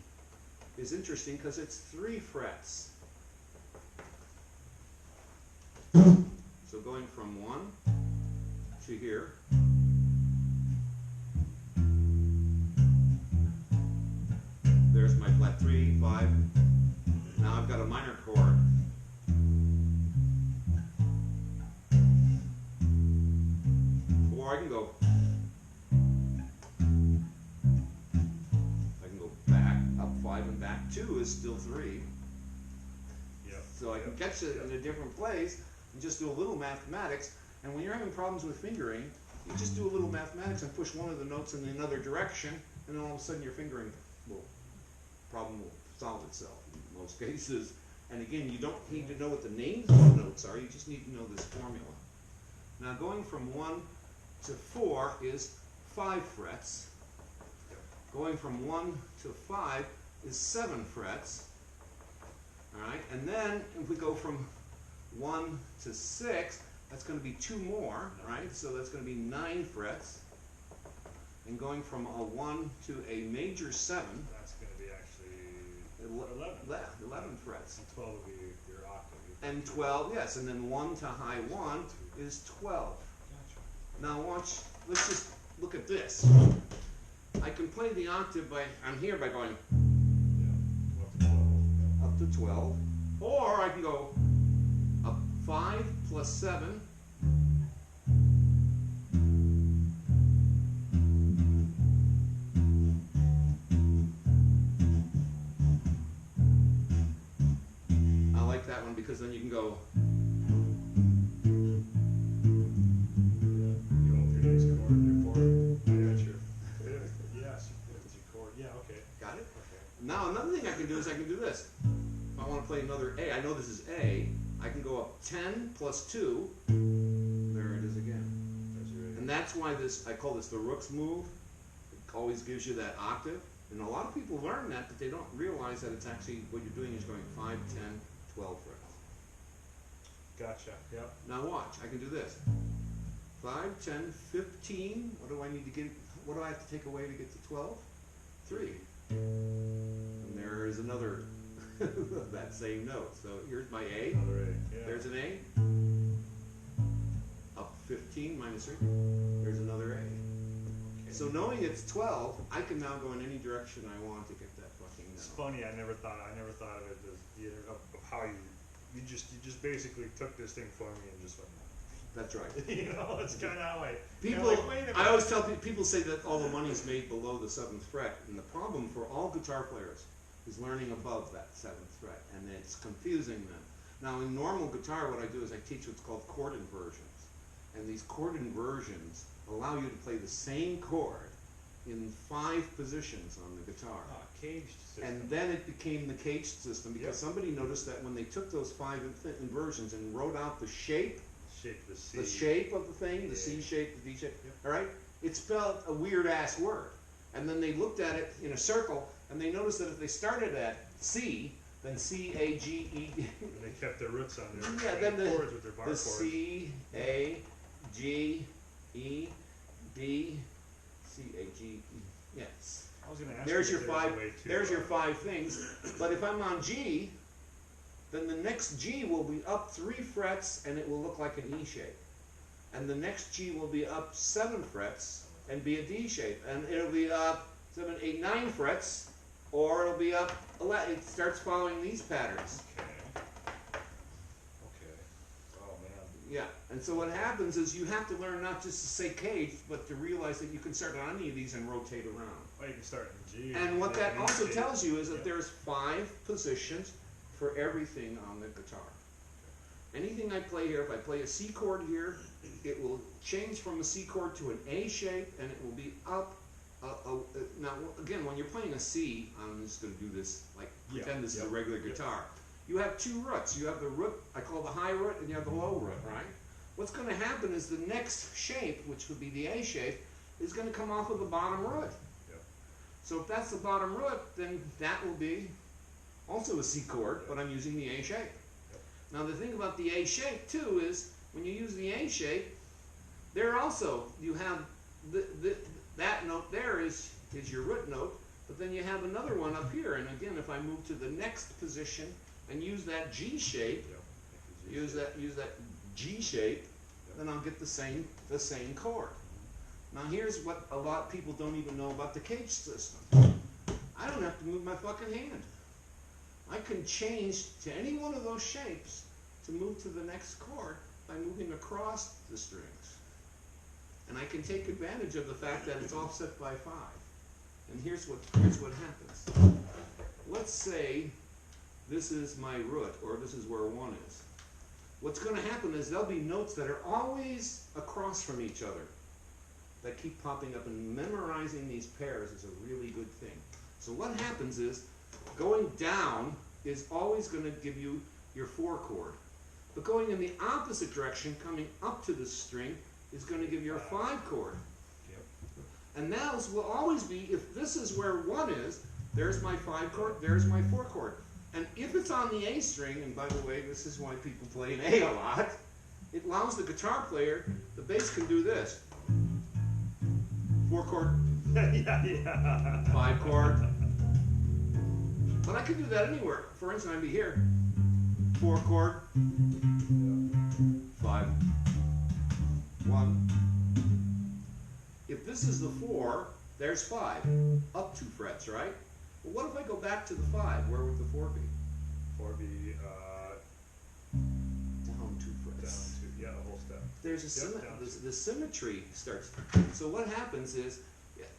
is interesting because it's 3 frets. So going from 1 to here. There's my flat 3, 5. Now I've got a minor chord. Or I can go back, up 5 and back 2 is still 3. Yep. So I can catch it in a different place and just do a little mathematics. And when you're having problems with fingering, you just do a little mathematics and push one of the notes in another direction, and then all of a sudden your fingering problem will solve itself in most cases. And again, you don't need to know what the names of the notes are, you just need to know this formula. Now going from 1 to 4 is 5 frets. Going from 1 to 5 is 7 frets. Alright, and then if we go from 1 to 6, that's going to be 2 more, right? So that's going to be 9 frets. And going from a 1 to a major 7, That's going to be actually 11. 11 frets. And 12 would be your octave. And 12, yes, and then 1 to high 1 is 12. Gotcha. Now watch, let's just look at this. I can play the octave by, I'm here by going Yeah. Up to 12. up to 12, or I can go up 5 plus 7. I like that one because then you can go, You want your next chord, your fourth. I got your fifth. Yes, your fifth is your chord. Yeah, okay. got it? Okay. Now another thing I can do is I can do this. If I want to play another A, I know this is A, I can go up 10 plus 2, there it is again. There's your And that's why this, I call this the Rook's move. It always gives you that octave. And a lot of people learn that, but they don't realize that it's actually, what you're doing is going 5, 10, 12 frets. Gotcha. Yep. Now watch, I can do this. 5, 10, 15, what do I need to get, what do I have to take away to get to 12? 3. And there is another, that same note. So here's my A, Another A. Yeah. there's an A. Up 15 minus 3, there's another A. Okay. So knowing it's 12, I can now go in any direction I want to get that fucking It's note. funny. I never thought of it as of how you just basically took this thing for me and just went. That's right. You know, it's kind of how I. People, like, wait a minute. I always tell people say that all the money is made below the 7th fret, and the problem for all guitar players is learning above that 7th fret, and it's confusing them. Now in normal guitar, what I do is I teach what's called chord inversions, and these chord inversions allow you to play the same chord in 5 positions on the guitar. Caged system. And then it became the caged system because Yep. somebody noticed that when they took those 5 inversions and wrote out the shape The shape of the thing, the C Yeah. shape, the D shape, Yep. all right? It spelled a weird ass word. And then they looked at it in a circle and they noticed that if they started at C, then C, A, G, E, And they kept their roots on their Yeah, then the- chords with their bar the chords. C, A, G, E, B, C, A, G, E, yes. I was gonna ask There's you your if there was a 5, way to, there's your 5 things. But if I'm on G, then the next G will be up 3 frets and it will look like an E shape. And the next G will be up 7 frets and be a D shape. And it'll be up 7, 8, 9 frets, or it'll be up 11. It starts following these patterns. Okay. Oh man. Yeah, and so what happens is you have to learn not just to say caged, but to realize that you can start on any of these and rotate around. Well, you can start in G. And what that then also E. tells you is that Yeah. there's 5 positions for everything on the guitar. Anything I play here, if I play a C chord here, it will change from a C chord to an A shape, and it will be up. Now, again, when you're playing a C, I'm just going to do this, like, Yeah, pretend this is a yeah, regular yeah. guitar. You have 2 roots. You have the root, I call the high root, and you have the low root, right? What's going to happen is the next shape, which would be the A shape, is going to come off of the bottom root. Yeah. So if that's the bottom root, then that will be also a C chord, but I'm using the A shape. Now the thing about the A shape too is when you use the A shape, there also you have that note there is your root note, But then you have another one up here, and again, if I move to the next position and use that G shape, Yep. use that G shape, then I'll get the same chord. Now here's what a lot of people don't even know about the cage system. I don't have to move my fucking hand. I can change to any one of those shapes to move to the next chord by moving across the strings. And I can take advantage of the fact that it's offset by 5. And here's what happens. Let's say this is my root, or this is where 1 is. What's going to happen is there'll be notes that are always across from each other that keep popping up, and memorizing these pairs is a really good thing. So what happens is, going down is always going to give you your 4 chord. But going in the opposite direction, coming up to the string, is going to give you a 5 chord. Yep. And those will always be, if this is where 1 is, there's my 5 chord, there's my 4 chord. And if it's on the A string, and by the way, this is why people play an A a lot, it allows the guitar player, the bass can do this. 4 chord, Yeah. 5 chord. But I could do that anywhere. For instance, I'd be here. 4 chord, 5, 1. If this is the 4, there's 5. Up 2 frets, right? Well, what if I go back to the 5? Where would the 4 be? 4B, Down 2 down frets. to, yeah, a whole step. There's Yep, down the symmetry starts. So what happens is,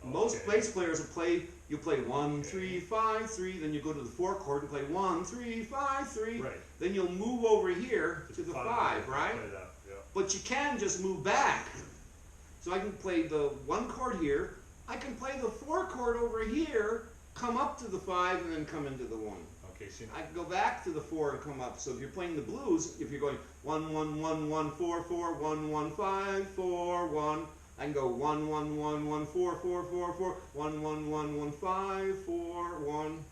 most Okay. bass players will play. You play 1, 3, 5, 3. Then you go to the 4 chord and play 1, 3, 5, 3. Right. Then you'll move over here to the 5, right? Play that, yeah. But you can just move back. So I can play the 1 chord here. I can play the 4 chord over here, come up to the 5, and then come into the 1. Okay, so I can go back to the 4 and come up. So if you're playing the blues, if you're going 1, 1, 1, 1, 4, 4, 1, 1, 5, 4, 1, I can go 1, 1, 1, 1, 4, 4, 4, 4, 1, 1, 1, 1, 5, 4, 1.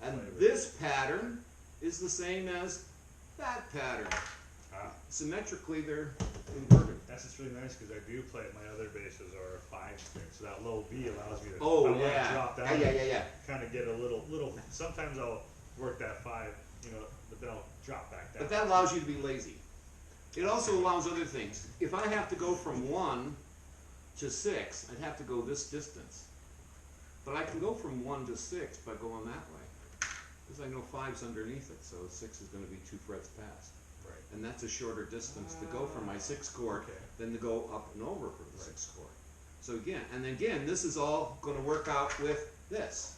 And this pattern is the same as that pattern. Symmetrically, they're inverted. That's just really nice because I do play my other basses are a 5 string, so that low B allows me to Oh, if I wanna yeah. drop down, Yeah. kind of get a little. Sometimes I'll work that 5, but then I'll drop back down. But that allows you to be lazy. It also allows other things. If I have to go from 1 to 6, I'd have to go this distance. But I can go from 1 to 6 by going that way. Because I know 5's underneath it, so 6 is going to be 2 frets past. Right. And that's a shorter distance to go from my 6th chord Okay. than to go up and over for the Right. 6th chord. So again, this is all going to work out with this.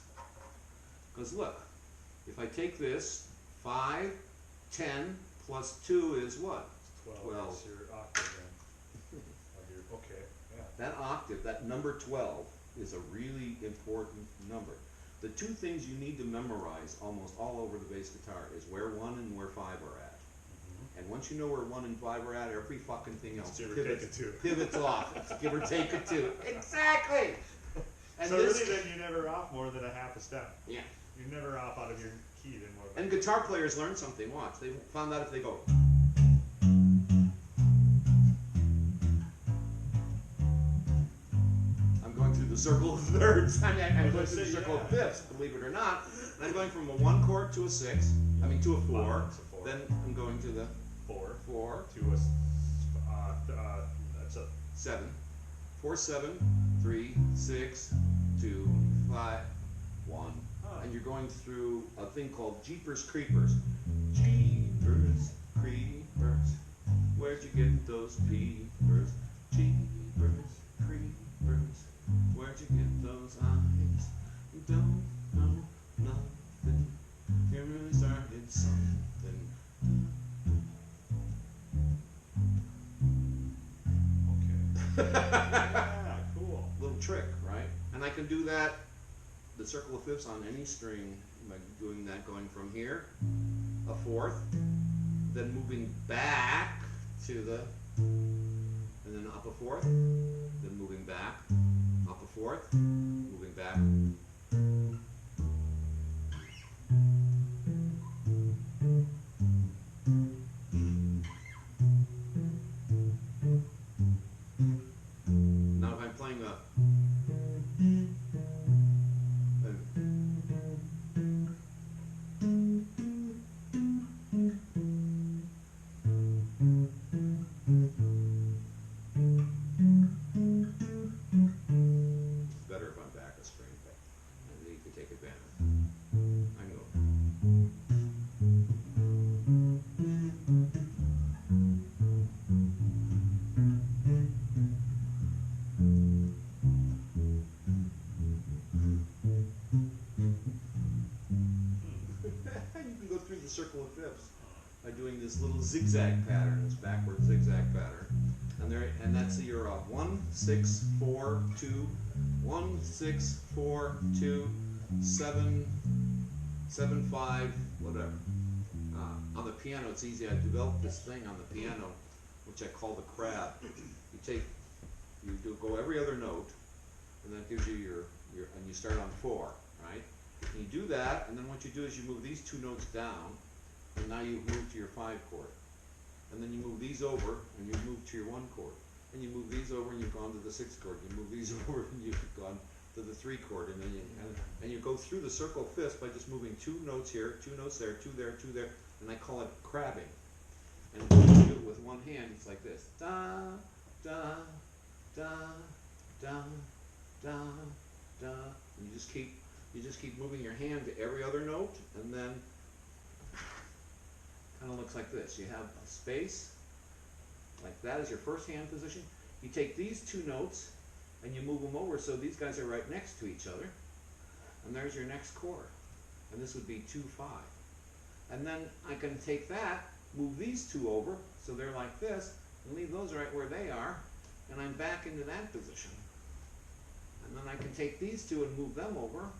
Because look, if I take this, 5, 10 plus 2 is what? 12. 12. That's your octave then. Okay, yeah. That octave, that number 12, is a really important number. The 2 things you need to memorize almost all over the bass guitar is where 1 and where 5 are at. And once you know where 1 and 5 are at, every fucking thing else Give or take a 2. pivots off. It's give or take a 2. Exactly! And So this, really, then you're never off more than a half a step. yeah. You're never off out of your key then more. And guitar players learn something. Watch. They found out if they go. I'm going through the circle of thirds. I'm going through the circle of fifths, believe it or not. And I'm going from a 1 chord to a 6. I mean, to a 4. It's a 4. Then I'm going to the 4 4, to a that's a 7. 4, 7, 3, 6, 2, 5, 1. And you're going through a thing called Jeepers Creepers. Jeepers Creepers, where'd you get those peepers? Jeepers Creepers, where'd you get those eyes? You don't know nothing, you really started something. okay. Yeah, cool. Little trick, right? And I can do that, the circle of fifths on any string, by doing that, going from here, a 4th, then moving back to the, and then up a 4th, then moving back, up a 4th, moving back. Now if I'm playing a through the circle of fifths by doing this little zigzag pattern, this backward zigzag pattern. And that's your 1, 6, 4, 2, 1, 6, 4, 2, 7, 7, 5, whatever. On the piano, it's easy. I developed this thing on the piano, which I call the crab. You go every other note, and that gives you and you start on 4, right? And you do that, and then what you do is you move these 2 notes down, and now you move to your 5 chord. And then you move these over, and you move to your 1 chord. And you move these over, and you've gone to the 6th chord. You move these over, and you've gone to the 3 chord. And then you go through the circle of fifths by just moving 2 notes here, 2 notes there, 2 there, 2 there, and I call it crabbing. And when you do it with one hand, it's like this: da, da, da, da, da, da. And you just keep moving your hand to every other note, and then kind of looks like this. You have a space, like that is your first hand position. You take these 2 notes and you move them over so these guys are right next to each other. And there's your next chord. And this would be 2, 5. And then I can take that, move these 2 over so they're like this, and leave those right where they are, and I'm back into that position. And then I can take these 2 and move them over,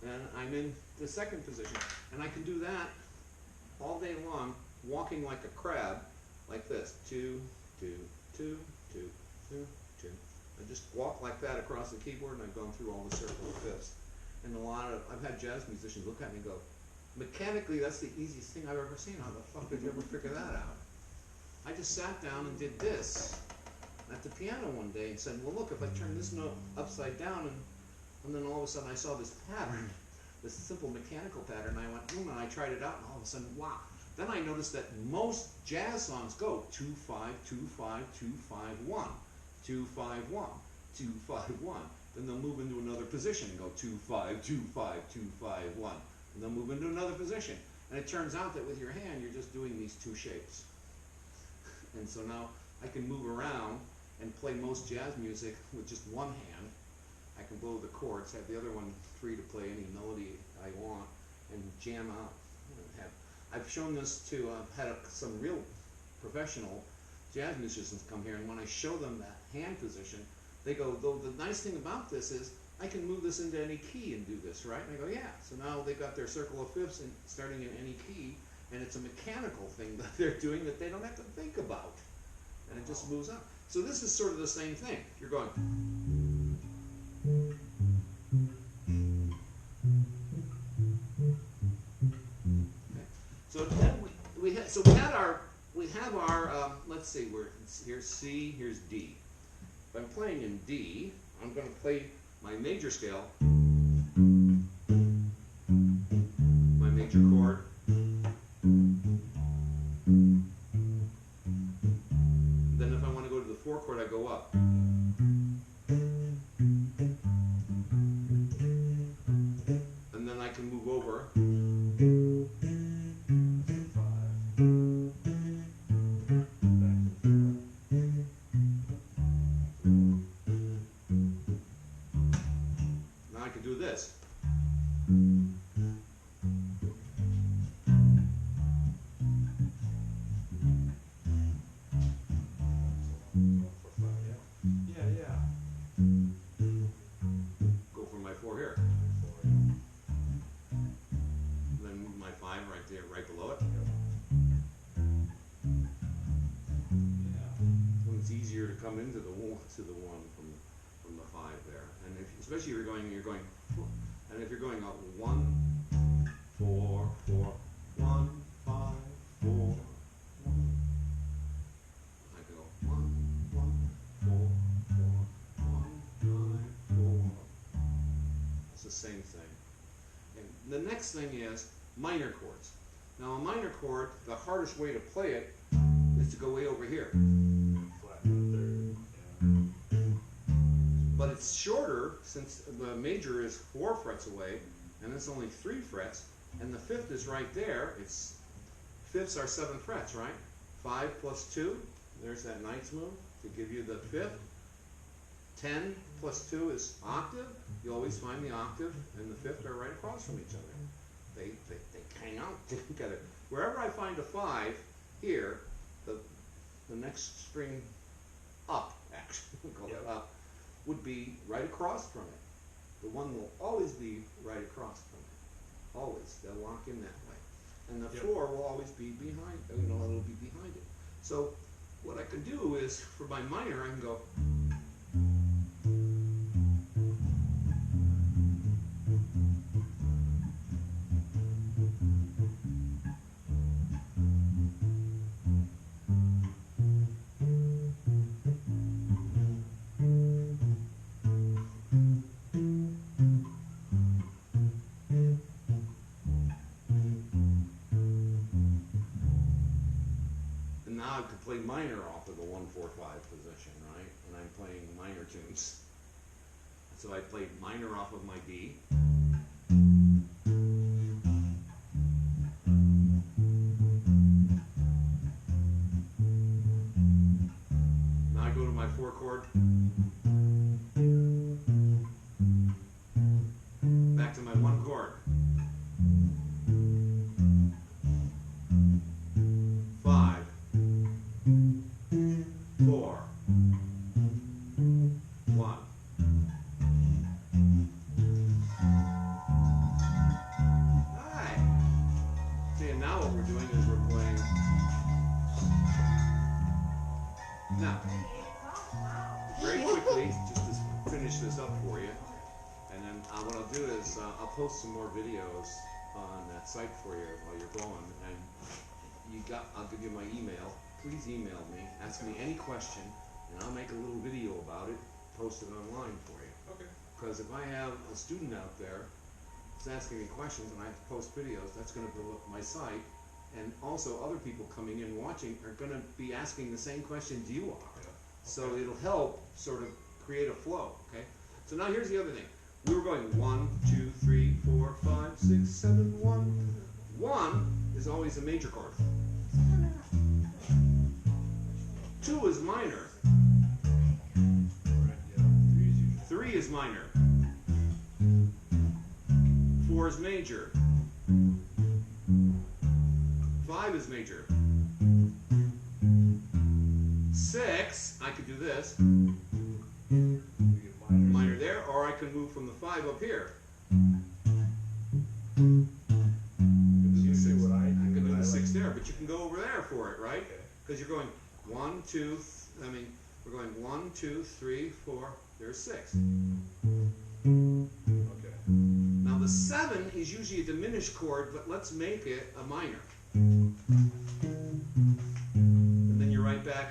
and I'm in the second position. And I can do that all day long, walking like a crab, like this: 2, 2, 2, 2, 2, 2. I just walk like that across the keyboard, and I've gone through all the circle of fifths. And I've had jazz musicians look at me and go, mechanically, that's the easiest thing I've ever seen. How the fuck did you ever figure that out? I just sat down and did this at the piano one day and said, well, look, if I turn this note upside down, and then all of a sudden I saw this pattern, this simple mechanical pattern, and I went, and I tried it out, and all of a sudden, wow. Then I noticed that most jazz songs go 2, 5, 2, 5, 2, 5, 1, 2, 5, 1, 2, 5, 1. Then they'll move into another position and go 2, 5, 2, 5, 2, 5, 1. And they'll move into another position. And it turns out that with your hand, you're just doing these 2 shapes. And so now I can move around and play most jazz music with just one hand. I can blow the chords, have the other one free to play any melody I want, and jam out. I've shown this to, I've had some real professional jazz musicians come here, and when I show them that hand position, they go, though the nice thing about this is, I can move this into any key and do this, right? And I go, yeah. So now they've got their circle of fifths and starting in any key, and it's a mechanical thing that they're doing that they don't have to think about. And it just moves up. So this is sort of the same thing. You're going. Okay. So then we have our let's see, here's C, here's D. If I'm playing in D, I'm going to play my major scale, my major chord, then if I want to go to the 4 chord, I go up. And then I can move over. Now I can do this. Go for my 4 here. Then move my 5 right there, right below it. When it's easier to come into the 1 from the 5 there, and especially if you're going, and if you're going up 1, 4, 4, 1, 5, 4, 1. I go 1, 1, 4, 4, 1, 5, 4. It's the same thing. And the next thing is minor chords. Now a minor chord, the hardest way to play it is to go way over here. Flat in the 3rd. But it's shorter since the major is 4 frets away, and it's only 3 frets, and the 5th is right there. Fifths are 7 frets, right? 5 plus 2, there's that Knight's move to give you the 5th. 10 plus 2 is octave. You always find the octave and the 5th are right across from each other. They hang out to look at it. Wherever I find a 5 here, the next string up, actually, we'll call it Yep. up, would be right across from it. The 1 will always be right across from it. Always. They'll lock in that way. And the Yep. 4 will always be behind, it'll be behind it. So what I can do is, for my minor, I can go. And now I could play minor off of the 1-4-5 position, right? And I'm playing minor tunes. So I played minor off of my D. Now I go to my 4 chord. Back to my 1 chord. 5, 4, 1. Alright. See, and now what we're doing is we're playing. Now, very quickly, just to finish this up for you, and then what I'll do is I'll post some more videos on that site for you while you're going, and I'll give you my email. Please email me, ask me any question, and I'll make a little video about it, post it online for you. Okay. Because if I have a student out there that's asking me questions and I have to post videos, that's going to build up my site, and also other people coming in watching are going to be asking the same questions you are. Yeah. So Okay. it'll help sort of create a flow, okay? So now here's the other thing. We were going 1, 2, 3, 4, 5, 6, 7, 1. 1 is always a major chord. 2 is minor. Alright, yeah. 3 is usually. 3 is minor. 4 is major. 5 is major. 6, I could do this, We get minors. minor there, or I can move from the 5 up here. It's usually what I do. I can do but the I 6 like- there, but you can go over there for it, right? Okay. Because you're going 1, 2, we're going 1, 2, 3, 4, there's 6. Okay. Now the 7 is usually a diminished chord, but let's make it a minor. And then you're right back